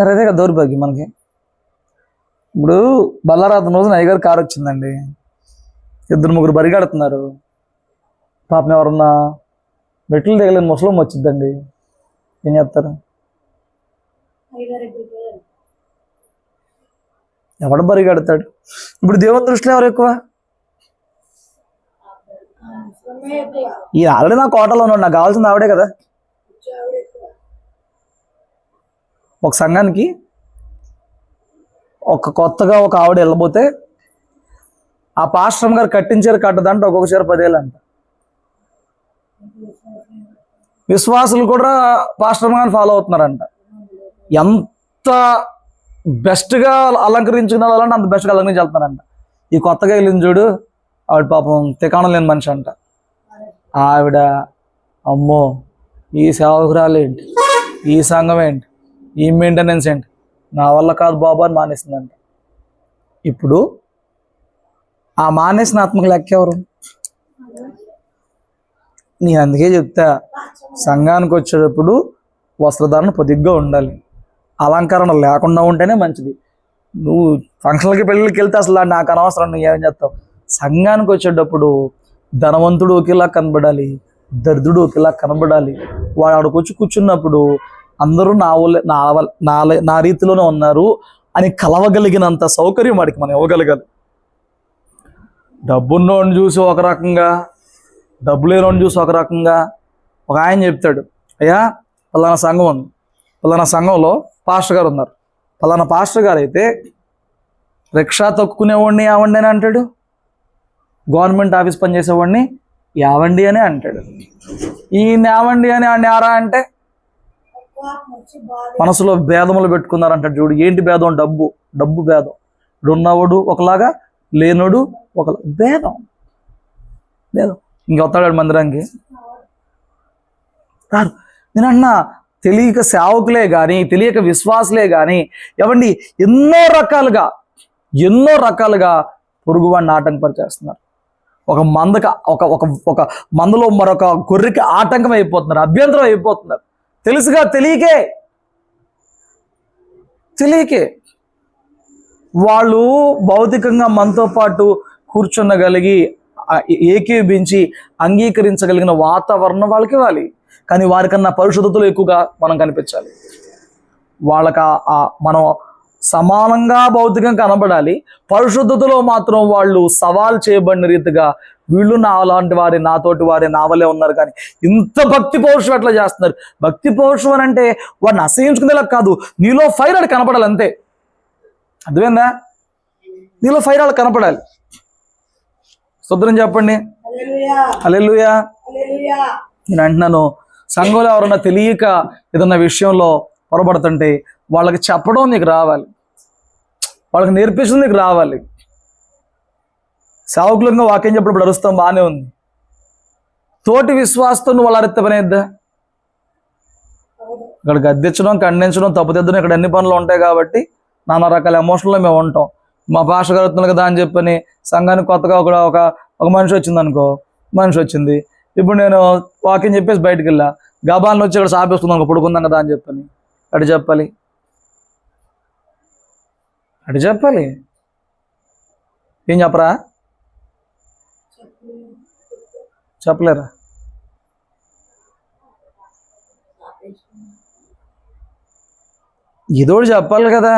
అదే కదా దౌర్భాగ్యం మనకి. ఇప్పుడు బల్లారాత్రి రోజున అయ్యగారు కారు వచ్చిందండి, 2-3 బరిగాడుతున్నారు. పాపం ఎవరన్నా మెట్లు దిగలేని ముసలం వచ్చిద్దండి, ఏం చేస్తారు? ఎవడు బరిగాడుతాడు? ఇప్పుడు దేవుని దృష్టిలో ఎవరు ఎక్కువ? ఈ ఆల్రెడీ నా కోటలో ఉన్నాడు, నాకు కావాల్సింది ఆవిడే కదా. ఒక సంఘానికి కొత్తగా ఒక ఆవిడ వెళ్ళబోతే ఆ పాస్టర్ గారు కట్టించారు కట్టదంట, ఒక్కొక్క చీర 10,000 అంట. విశ్వాసులు కూడా పాస్టర్ గారిని ఫాలో అవుతున్నారంట. ఎంత బెస్ట్గా అలంకరించుకున్న వాళ్ళంటే అంత బెస్ట్గా అలంకరించి వెళ్తానంట. ఈ కొత్తగా వెళ్ళింది చూడు, ఆవిడ పాపం తికాణం లేని మనిషి అంట. ఆవిడ అమ్మో, ఈ సేవకురాలు ఏంటి, ఈ సంఘం ఏంటి, ఈ మెయింటెనెన్స్ ఏంటి, నా వల్ల కాదు బాబు అని మానేసిందంట. ఇప్పుడు ఆ మానేసిన ఆత్మకు లెక్క ఎవరు? నేను అందుకే చెప్తా, సంఘానికి వచ్చేటప్పుడు వస్త్రధారణ పొదిగ్గా ఉండాలి, అలంకరణ లేకుండా ఉంటేనే మంచిది. నువ్వు ఫంక్షన్లకి పెళ్ళిళ్ళకి వెళ్తే అసలు నాకు అనవసరం, నువ్వు ఏం చేస్తావు. సంఘానికి వచ్చేటప్పుడు ధనవంతుడు ఒకేలా కనబడాలి, దరిద్రుడు ఒకేలా కనబడాలి. వాడు ఆడికి వచ్చి కూర్చున్నప్పుడు అందరూ నా రీతిలోనే ఉన్నారు అని కలవగలిగినంత సౌకర్యం వాడికి మనం ఇవ్వగలగాలి. డబ్బున్నోడిని చూసి ఒక రకంగా, డబ్బు లేనోడిని చూసి ఒక రకంగా. ఒక ఆయన చెప్తాడు, అయ్యా పలానా సంఘం ఉంది, పలానా సంఘంలో పాస్టర్ గారు ఉన్నారు, పలానా పాస్టర్ గారు అయితే రిక్షా తొక్కునేవాడిని యావండి అని అంటాడు, గవర్నమెంట్ ఆఫీస్ పనిచేసేవాడిని యావండి అని అంటాడు. ఈ యావండి అని ఆరా అంటే మనసులో భేదములు పెట్టుకున్నారంటాడు. చూడు ఏంటి భేదం? డబ్బు భేదం. ఇప్పుడు ఉన్నవాడు ఒకలాగా, లేనోడు ఒకలా, భేదం. ఇంకొస్తాడు మందిరానికి రాడు. నేను అన్నా, తెలియక సేవకులే కానీ, తెలియక విశ్వాసులే కానీ ఎవండి ఎన్నో రకాలుగా పొరుగువాడిని ఆటంకపరిచేస్తున్నారు. ఒక మందలో మరొక గొర్రెకి ఆటంకం అయిపోతున్నారు, అభ్యంతరం అయిపోతున్నారు. తెలుసుగా తెలియకే వాళ్ళు భౌతికంగా మనతో పాటు కూర్చున్నగలిగి ఏకీభించి అంగీకరించగలిగిన వాతావరణం వాళ్ళకి ఇవ్వాలి. కానీ వారికన్నా పరిశుద్ధతలు ఎక్కువగా మనం కనిపించాలి. వాళ్ళకి మనం సమానంగా భౌతికంగా కనబడాలి, పరిశుద్ధతలో మాత్రం వాళ్ళు సవాల్ చేయబడిన రీతిగా వీళ్ళు నాలాంటి వారే, నాతోటి వారే, నా వల్లే ఉన్నారు. కానీ ఇంత భక్తి పౌరుషం ఎట్లా చేస్తున్నారు? భక్తి పౌరుషం అని అంటే వాడిని అసహించుకునేలా కాదు, నీలో ఫైర్ ఆడు కనపడాలి అంతే. అర్థమైందా? నీలో ఫైర్ ఆడు కనపడాలి. స్తోత్రం చెప్పండి, హల్లెలూయా. నేను అంటున్నాను, సంఘంలో ఎవరన్నా తెలియక ఏదన్నా విషయంలో పొరపడుతుంటే వాళ్ళకి చెప్పడం నీకు రావాలి, వాళ్ళకి నేర్పించడం నీకు రావాలి. సేవకులంగా వాక్యం చెప్పినప్పుడు అరుస్తాం, బాగానే ఉంది. తోటి విశ్వాసంతో నువ్వు వాళ్ళ అరిత్త పనేద్దా? ఇక్కడ గద్దించడం, ఖండించడం, తప్పుదిద్దడం, ఇక్కడ అన్ని పనులు ఉంటాయి కాబట్టి నానా రకాల ఎమోషన్లో మేము ఉంటాం. మా భాష కలుగుతుంది కదా అని చెప్పని సంఘానికి కొత్తగా ఒక మనిషి వచ్చింది అనుకో, మనిషి వచ్చింది, ఇప్పుడు నేను వాక్యం చెప్పేసి బయటికి వెళ్ళా, గబాలను వచ్చి ఇక్కడ సాపేస్తున్నాను పడుకుందాం కదా అని చెప్పని అటు చెప్పాలి. ఏం చెప్పరా? చెప్పలేరా? ఏదోడు చెప్పాలి కదా.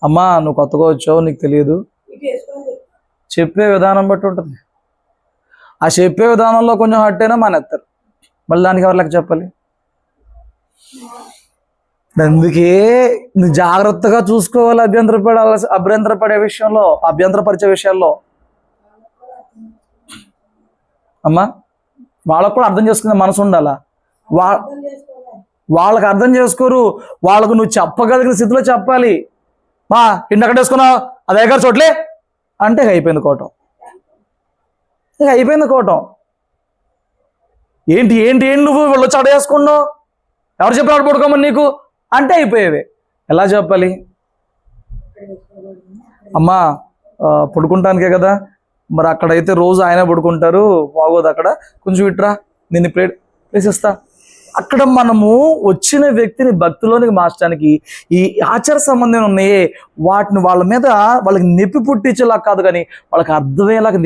అమ్మా నువ్వు కొత్తగా వచ్చావు, నీకు తెలియదు. చెప్పే విధానం బట్టి ఉంటుంది. ఆ చెప్పే విధానంలో కొంచెం హట్ అయినా మానేస్తారు, మళ్ళీ దానికి ఎవరికి చెప్పాలి. అందుకే నువ్వు జాగ్రత్తగా చూసుకోవాలి. అభ్యంతరపరిచే విషయాల్లో అమ్మా వాళ్ళకు కూడా అర్థం చేసుకునే మనసు ఉండాలా. వాళ్ళకి అర్థం చేసుకోరు, వాళ్ళకు నువ్వు చెప్పగలిగిన స్థితిలో చెప్పాలి. మా ఇంటి అక్కడ వేసుకున్నావు, అది ఎక్కడ చోట్లే అంటే అయిపోయింది కోటం. ఏంటి నువ్వు వీళ్ళు చడ వేసుకున్నావు, ఎవరు చెప్పినాడు పడుకోమని నీకు అంటే అయిపోయేవే. ఎలా చెప్పాలి? అమ్మా పడుకుంటానికే కదా, మరి అక్కడైతే రోజు ఆయన పడుకుంటారు, బాగోదు, అక్కడ కొంచెం ఇట్రా, నేను ప్లేస్ ఇస్తా. అక్కడ మనము వచ్చిన వ్యక్తిని భక్తిలోనికి మార్చడానికి ఈ ఆచార సంబంధం ఉన్నాయే వాటిని వాళ్ళ మీద వాళ్ళకి నొప్పి పుట్టించేలా కాదు, కానీ వాళ్ళకి అర్థమయ్యేలాగా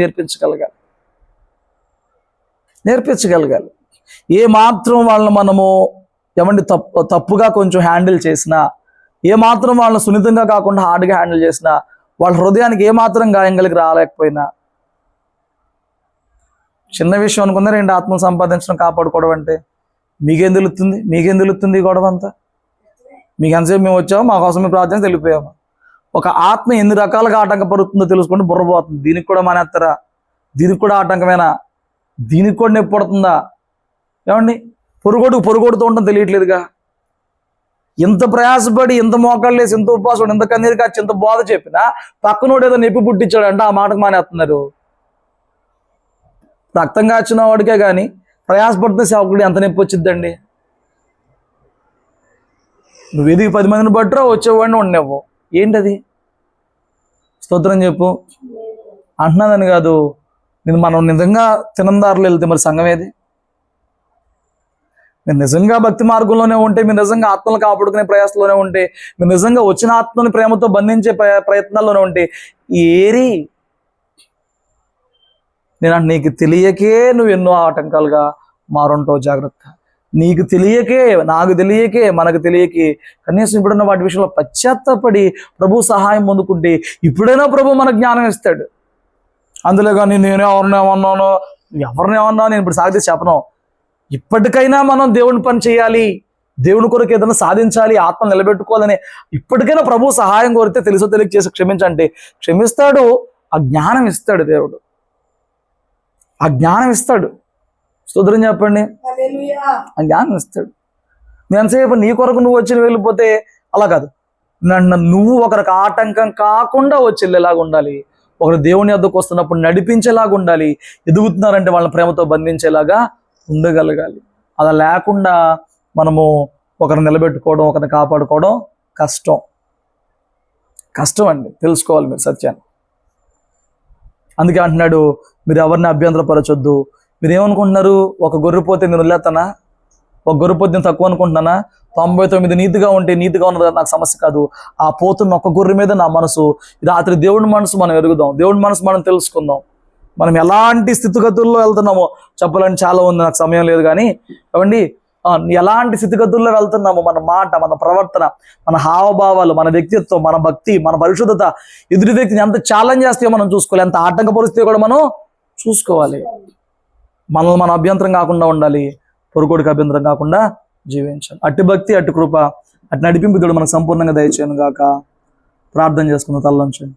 నేర్పించగలగాలి. ఏ మాత్రం వాళ్ళని మనము ఏమంటే తప్పుగా కొంచెం హ్యాండిల్ చేసినా, ఏ మాత్రం వాళ్ళని సున్నితంగా కాకుండా హార్డ్గా హ్యాండిల్ చేసినా, వాళ్ళ హృదయానికి ఏ మాత్రం గాయం కలిగి రాలేకపోయినా, చిన్న విషయం అనుకున్నా రెండు ఆత్మలు సంపాదించడం, కాపాడుకోవడం అంటే మీకేం తెలుస్తుంది ఈ గొడవ అంతా? మీకు ఎంతసేపు మేము వచ్చాము, మా కోసం మీ ప్రార్థన తెలిపోయాము. ఒక ఆత్మ ఎన్ని రకాలుగా ఆటంకపడుతుందో తెలుసుకుంటే బుర్రపోతుంది. దీనికి కూడా మానేస్తారా? దీనికి కూడా ఆటంకమేనా? దీనికి కూడా నొప్పి పడుతుందా? ఏమండి, పొరుగోడుతో ఉండడం తెలియట్లేదుగా. ఇంత ప్రయాసపడి, ఇంత మోకాళ్ళు వేసి, ఇంత ఉపవాసం, ఇంత కన్నీరు కాచి, ఇంత బోధ చెప్పినా పక్కనోడు ఏదో నొప్పి పుట్టించాడంటే ఆ మాటకు మానేస్తున్నారు. రక్తం కాచిన వాడికే కానీ ప్రయాసపడితే సేవకుడు ఎంత నొప్పి వచ్చిద్దండి. నువ్వు ఎదిగి 10 మందిని బట్టరా వచ్చేవాడిని ఉండవు. ఏంటది? స్తోత్రం చెప్పు. అంటున్నాదని కాదు, నేను మనం నిజంగా తినందారులు వెళ్తే మరి సంఘం ఏది? మీరు నిజంగా భక్తి మార్గంలోనే ఉంటే, మీరు నిజంగా ఆత్మలు కాపాడుకునే ప్రయాసంలోనే ఉంటే, మీరు నిజంగా వచ్చిన ఆత్మని ప్రేమతో బంధించే ప్రయత్నాల్లోనే ఉంటే ఏరి. నేను నీకు తెలియకే నువ్వు ఎన్నో ఆటంకాలుగా మారుంటావు. జాగ్రత్త. నీకు తెలియకే, నాకు తెలియకే, మనకు తెలియకే కనీసం ఇప్పుడున్న వాటి విషయంలో పశ్చాత్తపడి ప్రభు సహాయం పొందుకుంటే ఇప్పుడైనా ప్రభు మనకు జ్ఞానం ఇస్తాడు. అందులో కానీ నేను ఎవరినేమన్నాను, నేను ఇప్పుడు సాగితే చెప్పను. ఇప్పటికైనా మనం దేవుని పని చేయాలి, దేవుని కొరకు ఏదైనా సాధించాలి, ఆత్మ నిలబెట్టుకోవాలని ఇప్పటికైనా ప్రభు సహాయం కోరితే తెలుసో తెలియక చేసి క్షమించంటే క్షమిస్తాడు. ఆ జ్ఞానం ఇస్తాడు దేవుడు, ఆ జ్ఞానం ఇస్తాడు. స్తోత్రం చెప్పండి. ఆ జ్ఞానం ఇస్తాడు. నేను ఎంతసేపు నీ కొరకు నువ్వు వచ్చి వెళ్ళిపోతే అలా కాదు. నువ్వు ఒకరికి ఆటంకం కాకుండా వచ్చి వెళ్ళేలాగా ఉండాలి. ఒకరు దేవుని వద్దకు వస్తున్నప్పుడు నడిపించేలాగా ఉండాలి. ఎదుగుతున్నారంటే వాళ్ళని ప్రేమతో బంధించేలాగా ఉండగలగాలి. అలా లేకుండా మనము ఒకరిని నిలబెట్టుకోవడం, ఒకరిని కాపాడుకోవడం కష్టం అండి. తెలుసుకోవాలి మీరు సత్యాన్ని. అందుకే అంటున్నాడు, మీరు ఎవరిని అభ్యంతరపరచొద్దు. మీరు ఏమనుకుంటున్నారు? ఒక గొర్రెపోతే నేను వదిలేస్తానా? ఒక గొర్రెపోతే నేను తక్కువ అనుకుంటున్నానా? 99 నీతిగా ఉంటే నీతిగా ఉన్నది నాకు సమస్య కాదు. ఆ పోతున్న ఒక్క గొర్రె మీద నా మనసు. రాత్రి దేవుడి మనసు మనం ఎరుగుదాం, దేవుడి మనసు మనం తెలుసుకుందాం. మనం ఎలాంటి స్థితిగతుల్లో వెళ్తున్నామో చెప్పాలని చాలా ఉంది, నాకు సమయం లేదు కానీ ఏమండి, ఎలాంటి స్థితిగతుల్లో వెళ్తున్నామో మన మాట, మన ప్రవర్తన, మన హావభావాలు, మన వ్యక్తిత్వం, మన భక్తి, మన పరిశుద్ధత ఎదుటి వ్యక్తిని ఎంత ఛాలెంజ్ చేస్తాయో మనం చూసుకోవాలి. ఎంత ఆటంక పరిస్థితి కూడా మనం చూసుకోవాలి. మనల్ని మన అభ్యంతరం కాకుండా ఉండాలి, పొరుకోడికి అభ్యంతరం కాకుండా జీవించాలి. అట్టి భక్తి, అట్టి కృప, అట్టి నడిపింపు మనకు సంపూర్ణంగా దయచేయను గాక. ప్రార్థన చేసుకున్న తల్లంచండి.